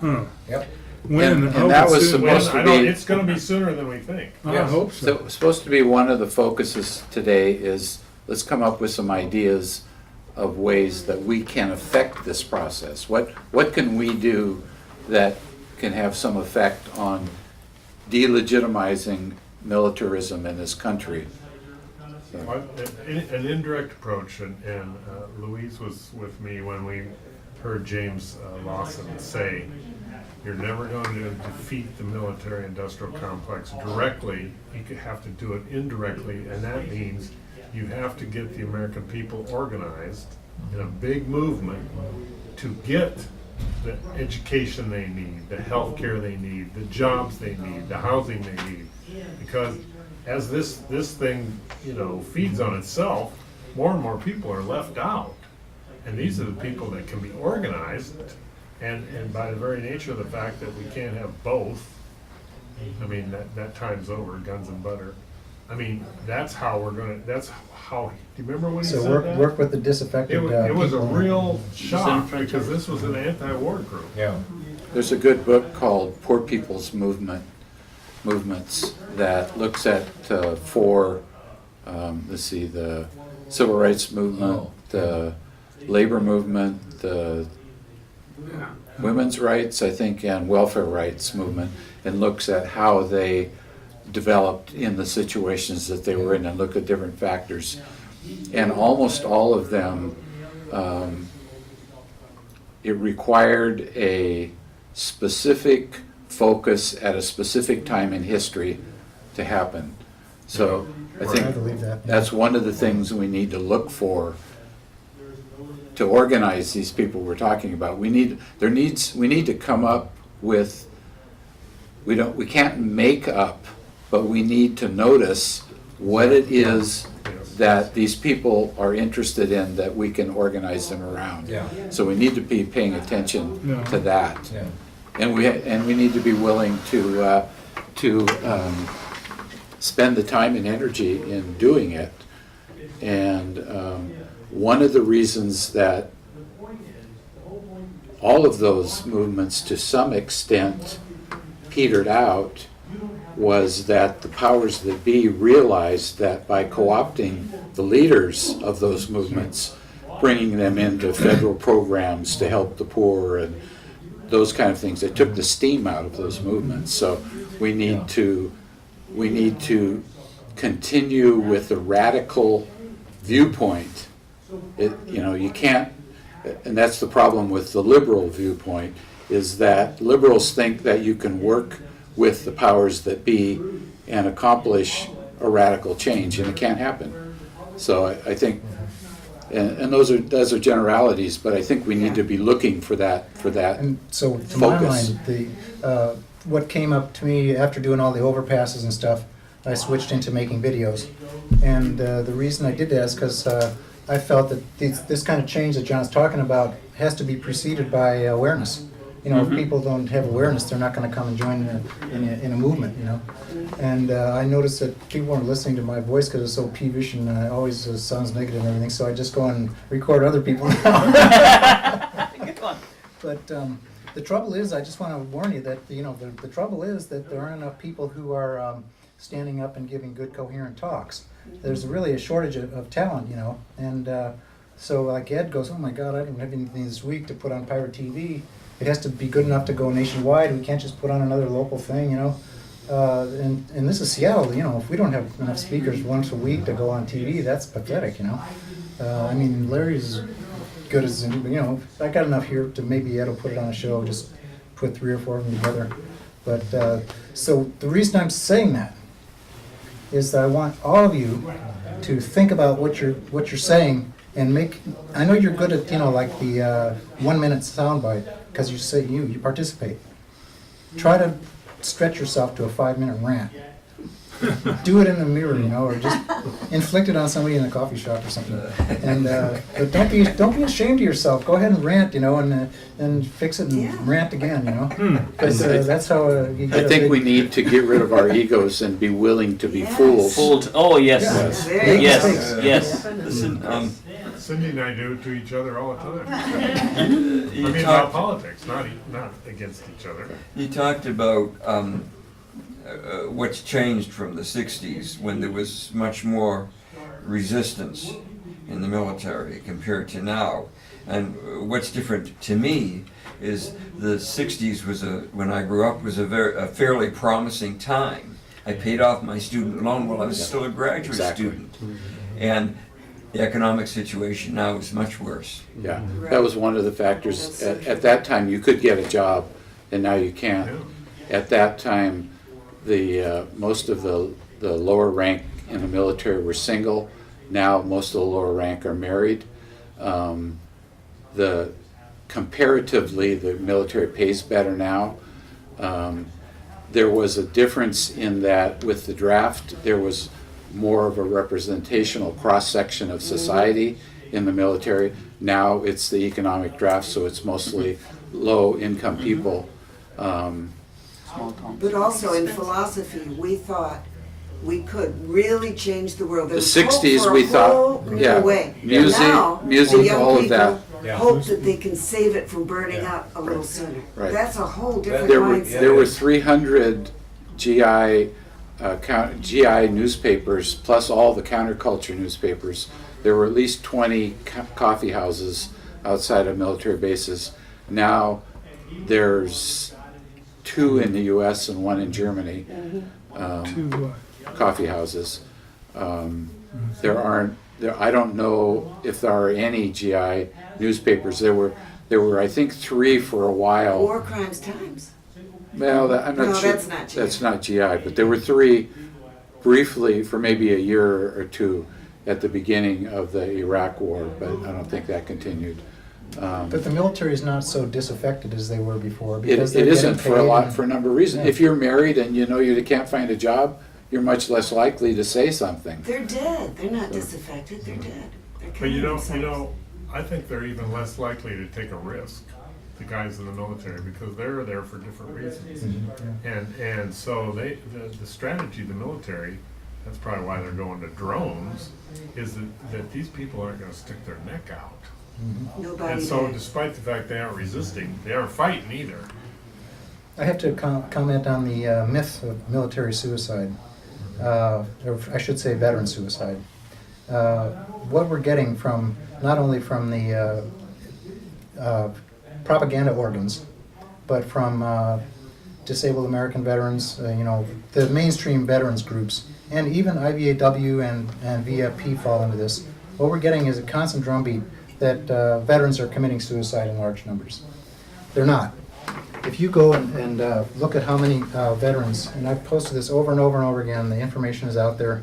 huh, yep. when? And that was soon. When, supposed to I don't, be- it's gonna be sooner than we think. I Yes. hope so. So, supposed to be one of the focuses today is, let's come up with some ideas of ways that we can affect this process. What can we do that can have some effect on delegitimizing militarism in this country? An indirect approach, and Louise was with me when we heard James Lawson say, you're never going to defeat the military-industrial complex directly, you have to do it indirectly, and that means you have to get the American people organized in a big movement to get the education they need, the health care they need, the jobs they need, the housing they need. Because as this thing, you know, feeds on itself, more and more people are left out. And these are the people that can be organized, and by the very nature of the fact that we can't have both, I mean, that time's over, guns and butter. I mean, that's how that's how, do you remember when he so said that? work with the disaffected It was a people. real shock, because this was an anti-war group. Yeah. There's a good book called Poor People's Movements that looks at four, let's see, the civil rights movement, the labor movement, the women's rights, I think, and welfare rights movement, and looks at how they developed in the situations that they were in and look at different factors. And almost all of them, it required a specific focus at a specific time in history to happen. So I I think believe that. that's one of the things we need to look for to organize these people we're talking about. We need to come up with, we can't make up, but we need to notice what it is that these people are interested in that we can organize them around. Yeah. So we need to be paying attention Yeah. to that. Yeah. And we need to be willing to spend the time and energy in doing it. And one of the reasons that all of those movements to some extent petered out was that the powers that be realized that by co-opting the leaders of those movements, bringing them into federal programs to help the poor and those kind of things, they took the steam out of those movements. So we need to continue with the radical viewpoint. You can't, and that's the problem with the liberal viewpoint, is that liberals think that you can work with the powers that be and accomplish a radical change, and it can't happen. So I think, and those are generalities, but I think we need to be looking for that And so, to my focus. mind, what came up to me after doing all the overpasses and stuff, I switched into making videos. And the reason I did that is because I felt that this kind of change that John's talking about has to be preceded by awareness. If people don't have awareness, they're not going to come and join in a movement, And I noticed that people weren't listening to my voice because it's so peevish and always sounds negative and everything, so I just go and record other people now. Good one. But the trouble is, I just want to warn you that, the trouble is that there aren't enough people who are standing up and giving good, coherent talks. There's really a shortage of talent, and so like Ed goes, oh my God, I don't have anything this week to put on Pirate TV. It has to be good enough to go nationwide. We can't just put on another local thing, And this is Seattle, if we don't have enough speakers once a week to go on TV, that's pathetic, I mean, Larry's good as, I got enough here to maybe Ed will put it on a show, just put 3 or 4 of them together. But, so the reason I'm saying that is that I want all of you to think about what you're saying and I know you're good at, like the 1 minute soundbite, because you say you participate. Try to stretch yourself to a 5-minute rant. Do it in the mirror, or just inflict it on somebody in a coffee shop or something. And but don't be ashamed of yourself. Go ahead and rant, and fix it and rant again, Because that's how you get. I think we need to get rid of our egos and be willing to be Yes. fools. Fooled. Oh, yes. Yes. Very Yes, good. yes. Listen, Cindy and I do it to each other all the time. I mean, about politics, not against each other. you talked about what's changed from the 60s when there was much more resistance in the military compared to now. And what's different to me is the 60s when I grew up, was a fairly promising time. I paid off my student loan while I was still a graduate Exactly. student. And the economic situation now is much worse. Yeah, that was one of the factors. At that time, you could get a job, and now you can't. At that time, the most of the lower rank in the military were single. Now, most of the lower rank are married. Comparatively, the military pays better now. There was a difference in that with the draft, there was more of a representational cross-section of society in the military. Now it's the economic draft, so it's mostly low-income people. Small town. But also in philosophy, we thought we could really change the world. There The was hope 60s, for a we thought, whole new yeah, way. music- Now, music, the young all of people that. Yeah. hope that they can save it from burning up a little sooner. Right. That's a whole different There were mindset. 300 GI newspapers, plus all the counterculture newspapers. There were at least 20 coffee houses outside of military bases. Now there's 2 in the U.S. and 1 in Germany. Coffee houses. There aren't. I don't know if there are any GI newspapers. There were I think 3 for a while. War Crimes Times. Well, I'm not No, sure. that's not GI. That's not GI, but there were 3 briefly for maybe a year or two at the beginning of the Iraq War, but I don't think that continued. But the military is not so disaffected as they were before It because they're isn't getting for a paid lot, and- for a number of reasons. Yeah. If you're married and you know you can't find a job, you're much less likely to say something. They're dead. They're not disaffected. They're dead. They're But killing you themselves. know, I think they're even less likely to take a risk, the guys in the military, because they're there for different reasons. And so the strategy of the military, that's probably why they're going to drones, is that these people aren't gonna stick their neck out. Nobody And so did. despite the fact they aren't resisting, they aren't fighting either. I have to comment on the myth of military suicide, or I should say veteran suicide. What we're getting from, not only from the propaganda organs, but from disabled American veterans, the mainstream veterans groups, and even IVAW and VFP fall into this. What we're getting is a constant drumbeat that veterans are committing suicide in large numbers. They're not. If you go and look at how many veterans, and I've posted this over and over and over again, the information is out there,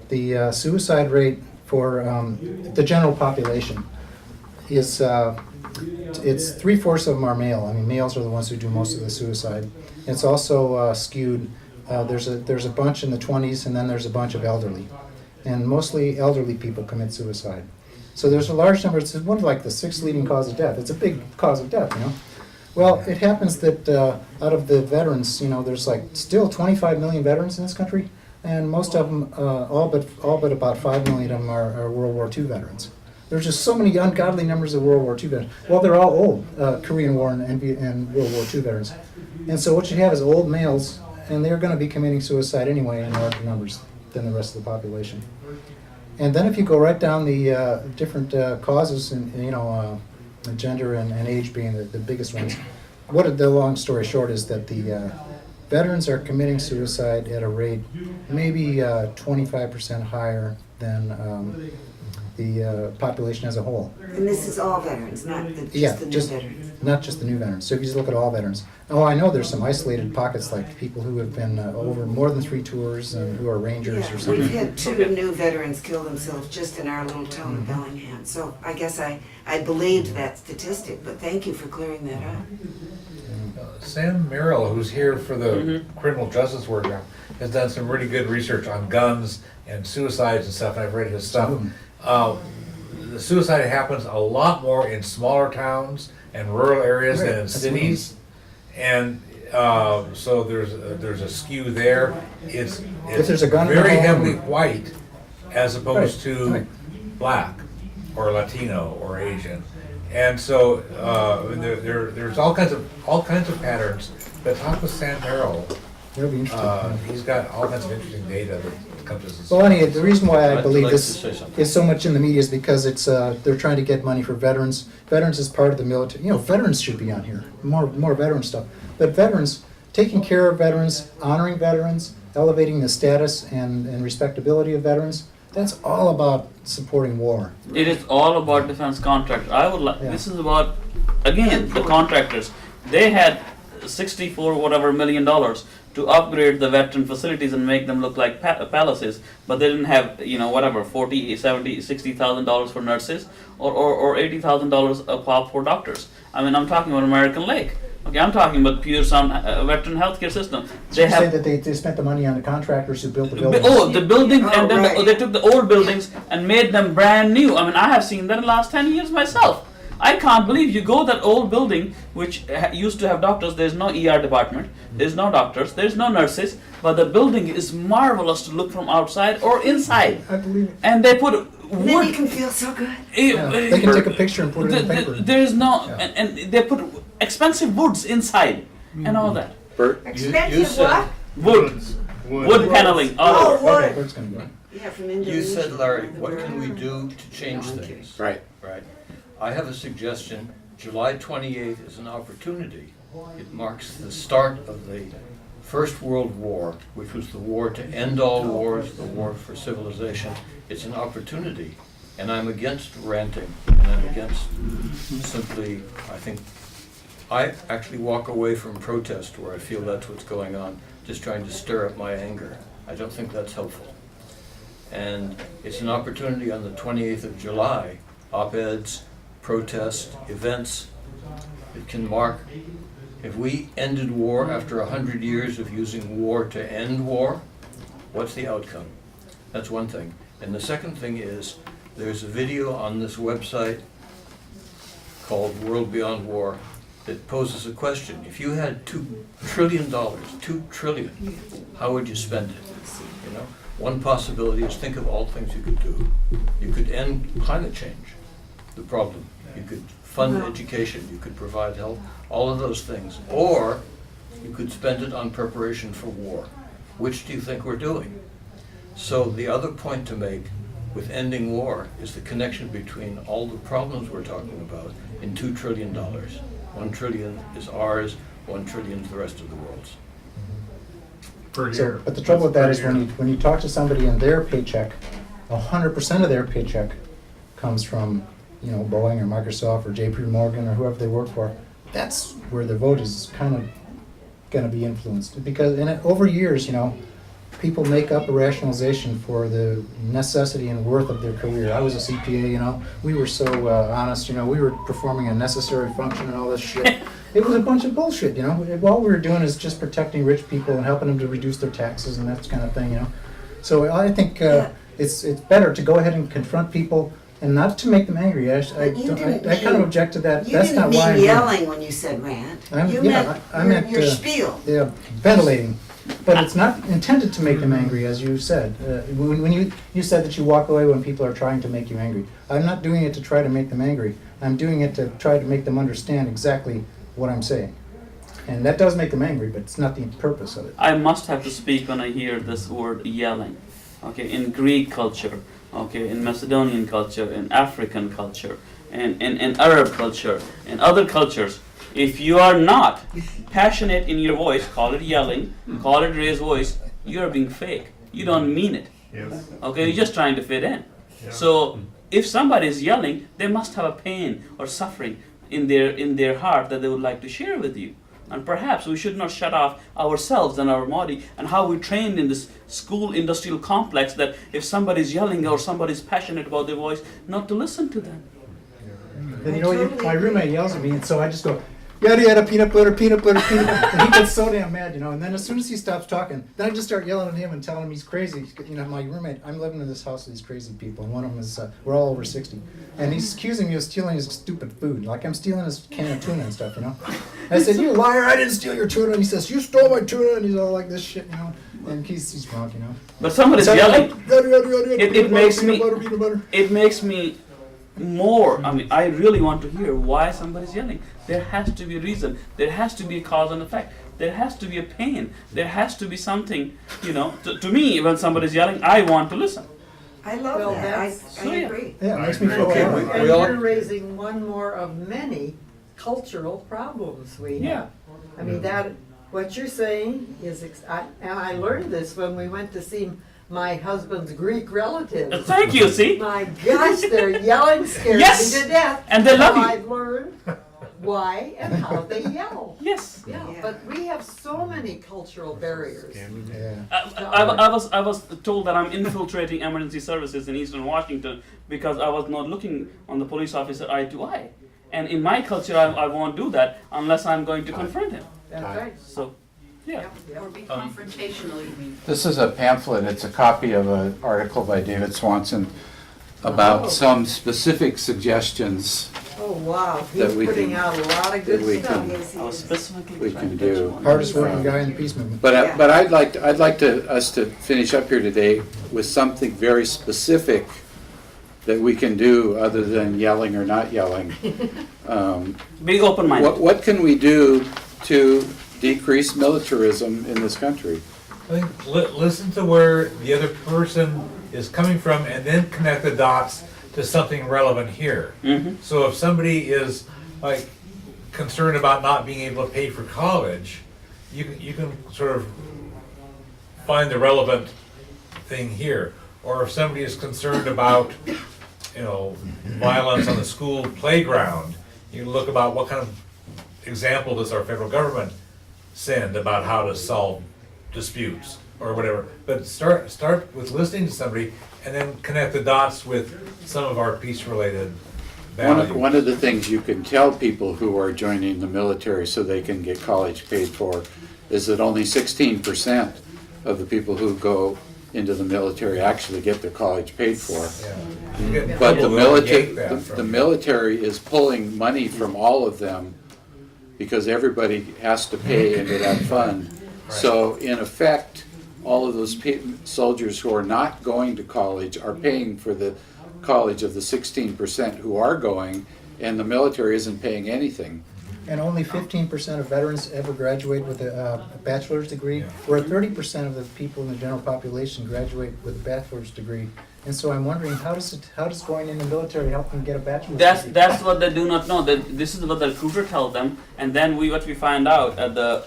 the suicide rate for the general population is, it's 3/4 of them are male. I mean, males are the ones who do most of the suicide. It's also skewed. There's a bunch in the 20s, and then there's a bunch of elderly. And mostly elderly people commit suicide. So there's a large number. It's one of like the 6th leading cause of death. It's a big cause of death, Well, it happens that out of the veterans, there's like still 25 million veterans in this country, and most of them, all but about 5 million of them are World War II veterans. There's just so many ungodly numbers of World War II veterans. Well, they're all old, Korean War and World War II veterans. And so what you have is old males, and they're going to be committing suicide anyway in larger numbers than the rest of the population. And then if you go right down the different causes, and gender and age being the biggest ones, the long story short is that the veterans are committing suicide at a rate maybe 25% higher than the population as a whole. And this is all veterans, not just the new veterans. Not just the new veterans. So if you just look at all veterans. Oh, I know there's some isolated pockets like people who have been over more than 3 tours and who are rangers or Yeah, something. we've had 2 new veterans kill themselves just in our little town of Bellingham. So I guess I believed that statistic, but thank you for clearing that up. Sam Merrill, who's here for the criminal justice workshop, has done some really good research on guns and suicides and stuff, and I've read his stuff. The suicide happens a lot more in smaller towns and rural areas than in cities, and so there's a skew there. It's If there's a gun in the very home- heavily white as opposed to Right. black or Latino or Asian. And so there's all kinds of patterns. But talk with Sam Merrill. That'll be interesting. He's got all kinds of interesting data that comes to us. Well, anyway, the reason why I I'd believe like to this say something. is so much in the media is because it's they're trying to get money for veterans. Veterans is part of the military. Veterans should be on here. More veteran stuff. But veterans, taking care of veterans, honoring veterans, elevating the status and respectability of veterans, that's all about supporting war. It is all about defense contractors. I would like. Yeah. This is about, again, the contractors. They had 64 whatever $1 million to upgrade the veteran facilities and make them look like palaces, but they didn't have whatever $40, $70, $60,000 for nurses or $80,000 a pop for doctors. I mean, I'm talking about American Lake. Okay, I'm talking about pure sound veteran healthcare system. They You say have that they spent the money on the contractors who built the buildings. the buildings, Oh, and then right. they took the old buildings and made them brand new. I mean, I have seen that in the last 10 years myself. I can't believe you go that old building which used to have doctors. There's no ER department. There's no doctors. There's no nurses. But the building is marvelous to look from outside or inside. I believe it. And they put And then you wood. can feel so good. Yeah, they can take a picture and put it in the paper. There is no, Yeah. and they put expensive woods inside and all that. Bert? Expensive said- what? Wood, wood paneling. All Oh, over. Okay, wood. Bert's gonna go. Yeah, from Indonesia. You said, Larry, The what bird. can we do to change things? Right. Right. I have a suggestion. July 28th is an opportunity. It marks the start of the First World War, which was the war to end all wars, the war for civilization. It's an opportunity, and I'm against ranting, and I'm against simply, I think, I actually walk away from protest where I feel that's what's going on, just trying to stir up my anger. I don't think that's helpful. And it's an opportunity on the 28th of July, op-eds, protest, events. It can mark, if we ended war after 100 years of using war to end war, what's the outcome? That's one thing. And the second thing is, there's a video on this website called World Beyond War that poses a question. If you had $2 trillion, $2 trillion, how would you spend it? You know, one possibility is think of all things you could do. You could end climate change, the problem. You could fund education, you could provide health, all of those things. Or you could spend it on preparation for war. Which do you think we're doing? So the other point to make with ending war is the connection between all the problems we're talking about in $2 trillion. 1 trillion is ours, 1 trillion is the rest of the world's. Per So, year. but the trouble with that That's is per when you talk to somebody and their paycheck, 100% of their paycheck comes from, you know, Boeing or Microsoft or JP Morgan or whoever they work for. That's where their vote is kind of going to be influenced, because over years, you know, people make up a rationalization for the necessity and worth of their career. I was a CPA, you know, we were so honest, you know, we were performing a necessary function and all this shit. It was a bunch of bullshit, you know. All we were doing is just protecting rich people and helping them to reduce their taxes and that kind of thing, you know. So I think it's better to go ahead and confront people and not to make them angry. I kind of object to that. You That's didn't not why I'm mean here. yelling when you said rant. You I meant your spiel. yeah, ventilating. But it's not intended to make them angry, as you said. When you said that you walk away when people are trying to make you angry. I'm not doing it to try to make them angry. I'm doing it to try to make them understand exactly what I'm saying. And that does make them angry, but it's not the purpose of it. I must have to speak when I hear this word yelling. Okay, in Greek culture, okay, in Macedonian culture, in African culture, and in Arab culture, and other cultures, if you are not passionate in your voice, call it yelling, call it raised voice, you are being fake. You don't mean it. Yes. Okay, you're just trying to fit in. Yeah. So if somebody is yelling, they must have a pain or suffering in their heart that they would like to share with you. And perhaps we should not shut off ourselves and our body and how we trained in this school industrial complex that if somebody's yelling or somebody's passionate about their voice, not to listen to them. And you know, my roommate yells at me, and so I just go, yada yada, peanut butter, peanut butter, peanut butter. And he gets so damn mad, you know. And then as soon as he stops talking, then I just start yelling at him and telling him he's crazy. You know, my roommate, I'm living in this house with these crazy people, and one of them is, we're all over 60. And he's accusing me of stealing his stupid food. Like I'm stealing his can of tuna and stuff, you know. I said, you liar, I didn't steal your tuna. And he says, you stole my tuna. And he's all like this shit, you know. And he's drunk, you know. But somebody's So, yelling. yada, yada, yada, It peanut makes butter, me- peanut butter, peanut butter. It makes me more, I mean, I really want to hear why somebody's yelling. There has to be a reason. There has to be a cause and effect. There has to be a pain. There has to be something, you know. To me, when somebody's yelling, I want to listen. I love Well, that. I that's- agree. Yeah, it makes me I feel agree. all Okay, right. And all- you're raising one more of many cultural problems we Yeah. have. I mean, that, what you're saying is, and I learned this when we went to see my husband's Greek relatives. Thank you, see? My gosh, they're yelling, scared Yes! me to death. And they love So you. I've learned why and how they yell. Yes. Yeah, Yeah. but we have so many cultural barriers. Yeah. I was told that I'm infiltrating emergency services in Eastern Washington because I was not looking on the police officer eye to eye. And in my culture, I won't do that unless I'm going to confront him. That's right. So, yeah. Yeah. Or be confrontational, you mean? This is a pamphlet, it's a copy of an article by David Swanson about some specific suggestions Oh, wow, That he's we putting can- out a lot of that we good stuff. can- Yes, he I was is. specifically We trying can to get do. you on. Hardest working guy in the peace movement. But Yeah. but I'd like us to finish up here today with something very specific that we can do other than yelling or not yelling. Be open-minded. What can we do to decrease militarism in this country? I think listen to where the other person is coming from and then connect the dots to something relevant here. Mhm. So if somebody is like concerned about not being able to pay for college, you can sort of find the relevant thing here. Or if somebody is concerned about, you know, violence on the school playground, you can look about what kind of example does our federal government send about how to solve disputes or whatever? But start with listening to somebody and then connect the dots with some of our peace-related values. One of the things you can tell people who are joining the military so they can get college paid for is that only 16% of the people who go into the military actually get their college paid for. You get But the people who military, yank that from the you. military is pulling money from all of them because everybody has to pay into that fund. So in effect, all of those soldiers who are not going to college are paying for the college of the 16% who are going, and the military isn't paying anything. And only 15% of veterans ever graduate with a bachelor's degree, where 30% of the people in the general population graduate with a bachelor's degree. And so I'm wondering, how does going in the military help them get a bachelor's degree? That's what they do not know. That this is what the recruiter tells them, and then what we find out at the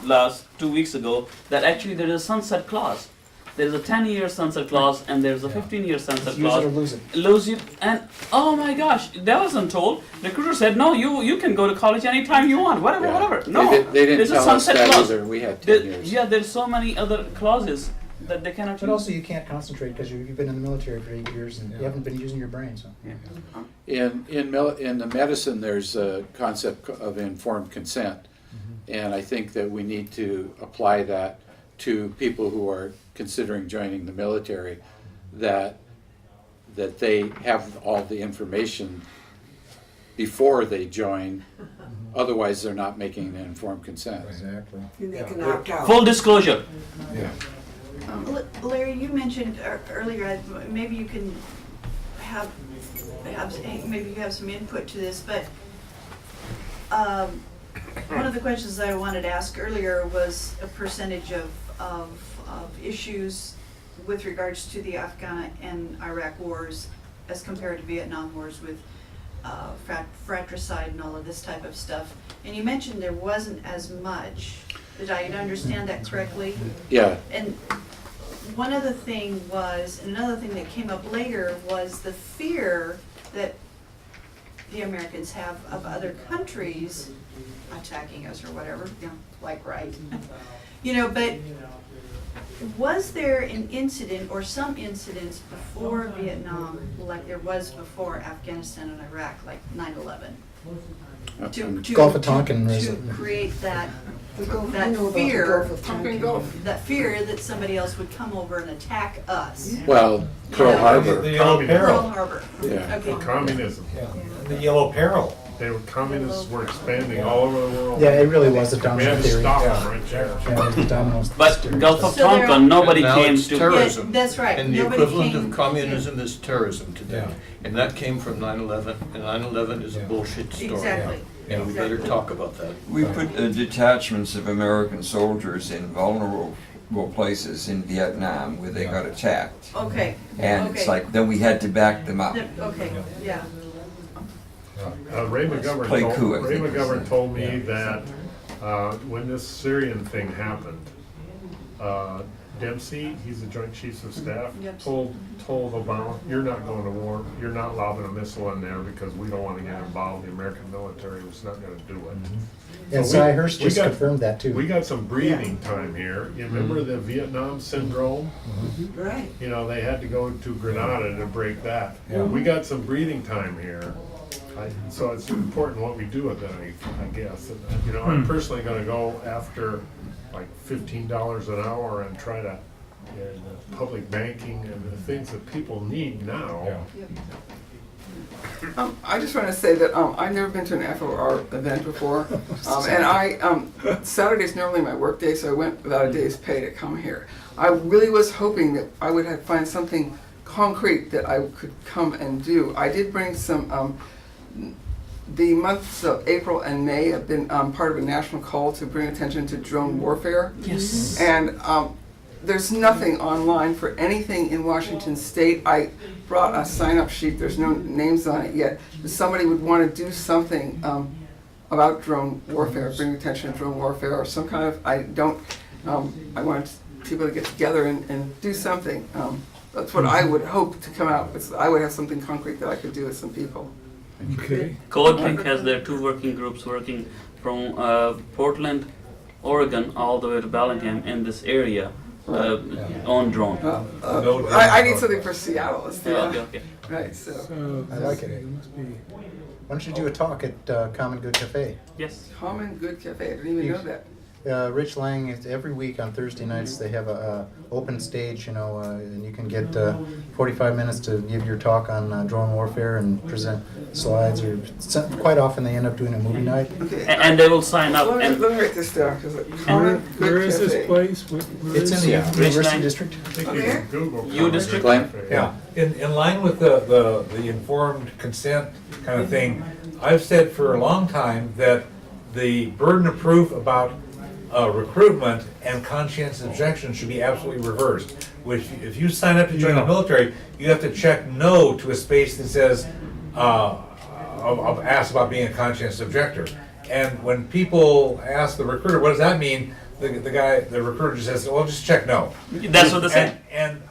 last 2 weeks ago, that actually there is a sunset clause. There's a 10-year sunset clause and there's a 15-year sunset Use it or clause. lose it. Lose it, and oh my gosh, that wasn't told. The recruiter said, no, you can go to college anytime you want, whatever, Yeah. whatever. No, They didn't there's a tell us sunset that clause. either. We had 10 There- years. yeah, there's so many other clauses that they cannot But use. also, you can't concentrate because you've been in the military for 8 years and you haven't been using your brain, so. In the medicine, there's a concept of informed consent, and I think that we need to apply that to people who are considering joining the military, that they have all the information before they join, otherwise they're not making an informed consent. Exactly. And they can opt out. Full disclosure. Larry, you mentioned earlier, maybe you can have, maybe you have some input to this, but one of the questions that I wanted to ask earlier was a percentage of issues with regards to the Afghan and Iraq wars as compared to Vietnam wars with fratricide and all of this type of stuff. And you mentioned there wasn't as much. Did I understand that correctly? Yeah, And one other thing was, and another thing that came up later was the fear that the Americans have of other countries attacking us or whatever, you know, like right. You know, but was there an incident or some incidents before Vietnam, like there was before Afghanistan and Iraq, like 9/11? To Gulf of Tonkin was to it? create that The Gulf, that I know about the fear- Gulf of Tonkin. that fear that somebody else would come over and attack us. well, Pearl Yeah. Harbor, The Yellow Pearl Peril. Harbor. yeah. Okay. Communism. The Yellow Peril. Communists were expanding all over the world. Yeah, it really was a We domino had to theory. stop Yeah, them right there. it was the dominoes But theory. Gulf of So there Tonkin, are- nobody Now came it's to. terrorism. Yeah, that's right. And the Nobody equivalent came- of communism is terrorism today. Yeah. And that came from 9/11, and 9/11 is a bullshit story. Exactly. And we better talk about that. We put detachments of American soldiers in vulnerable places in Vietnam where they got attacked. Okay. And it's Okay. like, then we had to back them up. Okay, yeah. Ray McGovern Play coup, I Ray think, McGovern was told me that when this Syrian thing happened, Dempsey, he's the Joint Chiefs of Staff, Yep. told Obama, "You're not going to war. You're not lobbing a missile in there because we don't want to get involved. The American military was not going to do it." And So Cy we- Hurst we just got- confirmed that too. We got some breathing time here. You remember the Vietnam syndrome? Right. You know, they had to go to Grenada to break that. We got some breathing time here. So it's important what we do with it, I guess. And, you know, I'm personally gonna go after like $15 an hour and try to, the public banking and the things that people need now. I just want to say that I've never been to an FOR event before, and Saturday's normally my work day, so I went without a day's pay to come here. I really was hoping that I would find something concrete that I could come and do. I did bring some. The months of April and May have been part of a national call to bring attention to drone warfare. Yes. And there's nothing online for anything in Washington State. I brought a sign-up sheet. There's no names on it yet. If somebody would want to do something about drone warfare, bring attention to drone warfare, or some kind of, I want people to get together and do something. That's what I would hope to come out with. I would have something concrete that I could do with some people. Okay. Code Pink has their two working groups working from Portland, Oregon, all the way to Bellingham in this area on drone. I need something for Seattle. It's the, Okay. right, so. So I like it. it must be. Why don't you do a talk at Common Good Cafe? Yes. Common Good Cafe, I didn't even know that. Rich Lang, every week on Thursday nights, they have a open stage, and you can get 45 minutes to give your talk on drone warfare and present slides. Or quite often they end up doing a movie night. Okay. And they will sign up. Let And me write this down, because Where, Common where Good is Cafe. this place? Where It's is in the it? University Lang. District. I think you Okay. can Google. You district? Glenn? Yeah, in line with the informed consent kind of thing, I've said for a long time that the burden of proof about recruitment and conscientious objection should be absolutely reversed. Which, if you sign up to join the military, you have to check no to a space that says, ask about being a conscientious objector. And when people ask the recruiter, what does that mean? The recruiter just says, well, just check no. That's what they say. And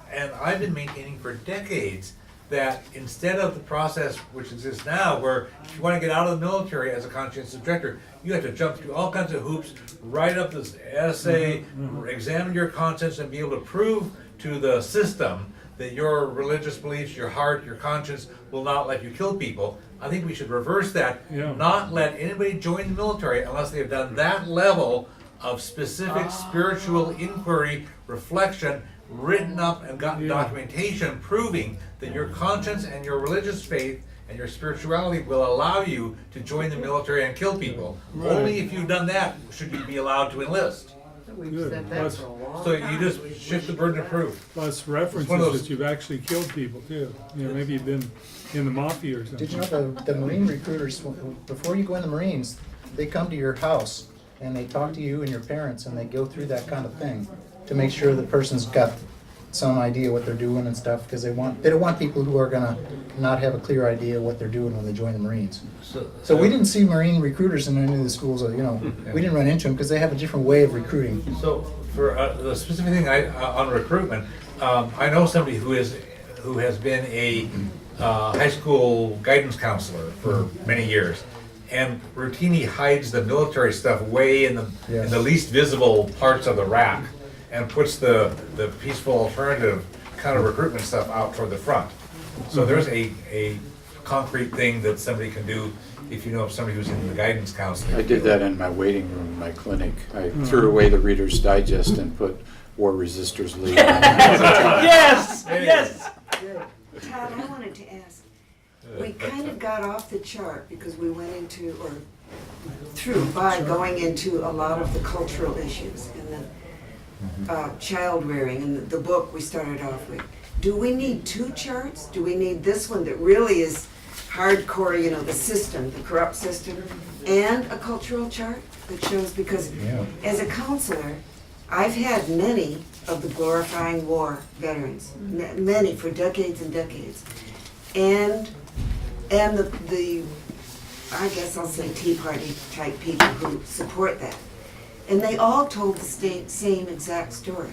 I've been maintaining for decades that instead of the process which exists now, where if you want to get out of the military as a conscientious objector, you have to jump through all kinds of hoops, write up this essay, examine your conscience, and be able to prove to the system that your religious beliefs, your heart, your conscience will not let you kill people. I think we should reverse that, not let anybody join the military unless they have done that level of specific spiritual inquiry, reflection, written up and gotten documentation proving that your conscience and your religious faith and your spirituality will allow you to join the military and kill people. Only if you've done that should you be allowed to enlist. We've Good. said that for a long So time. you just shift the burden of proof. Plus one of references those- that you've actually killed people too. Maybe you've been in the mafia or something. Did you know the Marine recruiters, before you go in the Marines, they come to your house and they talk to you and your parents and they go through that kind of thing to make sure the person's got some idea what they're doing and stuff, because they don't want people who are gonna not have a clear idea what they're doing when they join the Marines. So we didn't see Marine recruiters in any of the schools, we didn't run into them because they have a different way of recruiting. So for the specific thing on recruitment, I know somebody who has been a high school guidance counselor for many years, and routinely hides the military stuff way in the least visible parts of the rack, and puts the peaceful alternative kind of recruitment stuff out toward the front. So there's a concrete thing that somebody can do if you know of somebody who's in the guidance counseling. I did that in my waiting room in my clinic. I threw away the Reader's Digest and put War Resisters League. Yes! Yes! Todd, I wanted to ask, we kind of got off the chart because we went into, or by going into a lot of the cultural issues and the child rearing and the book we started off with. Do we need two charts? Do we need this one that really is hardcore, the system, the corrupt system, and a cultural chart that shows, because as a counselor, I've had many of the glorifying war veterans, many for decades and decades, and the I guess I'll say Tea Party type people who support that. And they all told the same exact story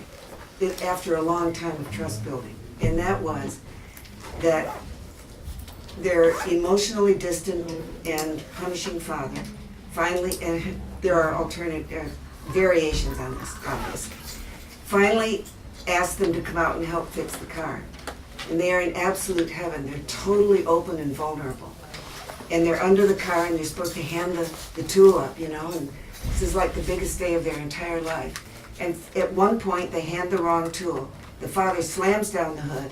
after a long time of trust building. And that was that their emotionally distant and punishing father finally, and there are alternate variations on this, obviously, finally asked them to come out and help fix the car. And they are in absolute heaven. They're totally open and vulnerable. And they're under the car and they're supposed to hand the tool up, and this is like the biggest day of their entire life. And at one point, they hand the wrong tool. The father slams down the hood,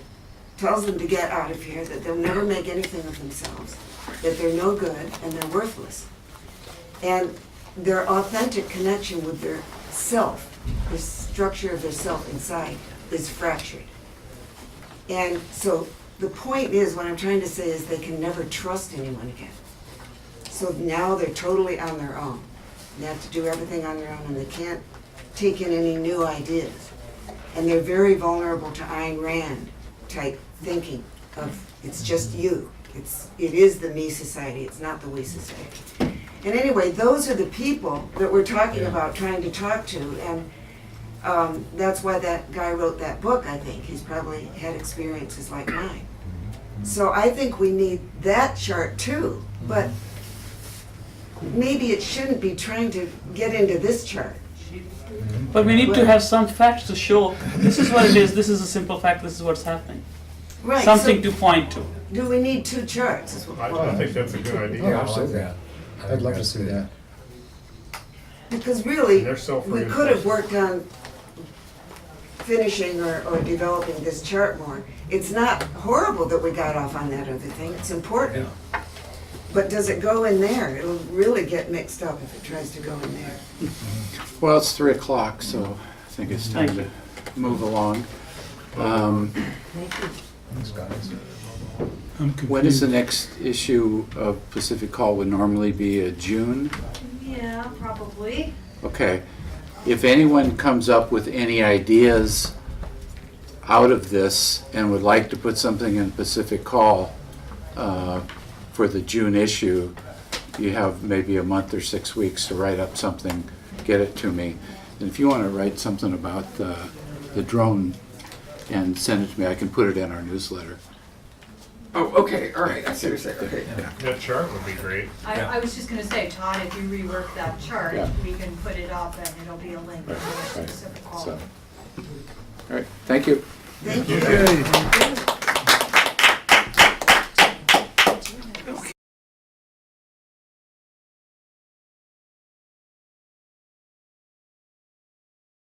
tells them to get out of here, that they'll never make anything of themselves, that they're no good and they're worthless. And their authentic connection with their self, the structure of their self inside, is fractured. And so the point is, what I'm trying to say is they can never trust anyone again. So now they're totally on their own. They have to do everything on their own, and they can't take in any new ideas. And they're very vulnerable to Ayn Rand type thinking of, it's just you. It is the me society, it's not the we society. And anyway, those are the people that we're talking about, trying to talk to, and that's why that guy wrote that book, I think. He's probably had experiences like mine. So I think we need that chart too, but maybe it shouldn't be trying to get into this chart. But we need to have some facts to show, this is what it is, this is a simple fact, this is what's happening. Right, Something so to point to. do we need two charts? Is what- I think that's a good idea. Oh, absolutely. I'd love to see that. Because really, They're we self-reinforcing. could have worked on finishing or developing this chart more. It's not horrible that we got off on that other thing, it's important. But does it go in there? It'll really get mixed up if it tries to go in there. Well, it's 3 o'clock, so I think it's time Thank to move along. Um, I'm When is confused. the next issue of Pacific Call? Would normally be June? Yeah, probably. Okay. If anyone comes up with any ideas out of this and would like to put something in Pacific Call for the June issue, you have maybe a month or 6 weeks to write up something, get it to me. And if you want to write something about the drone and send it to me, I can put it in our newsletter. Oh, okay, all right, I see what you're saying, okay. That chart would be great. I was just gonna say, Todd, if you rework that chart, Yeah. we can put it up and it'll be a link to the Right. specific call. So, all right, thank you. Thank you. Okay.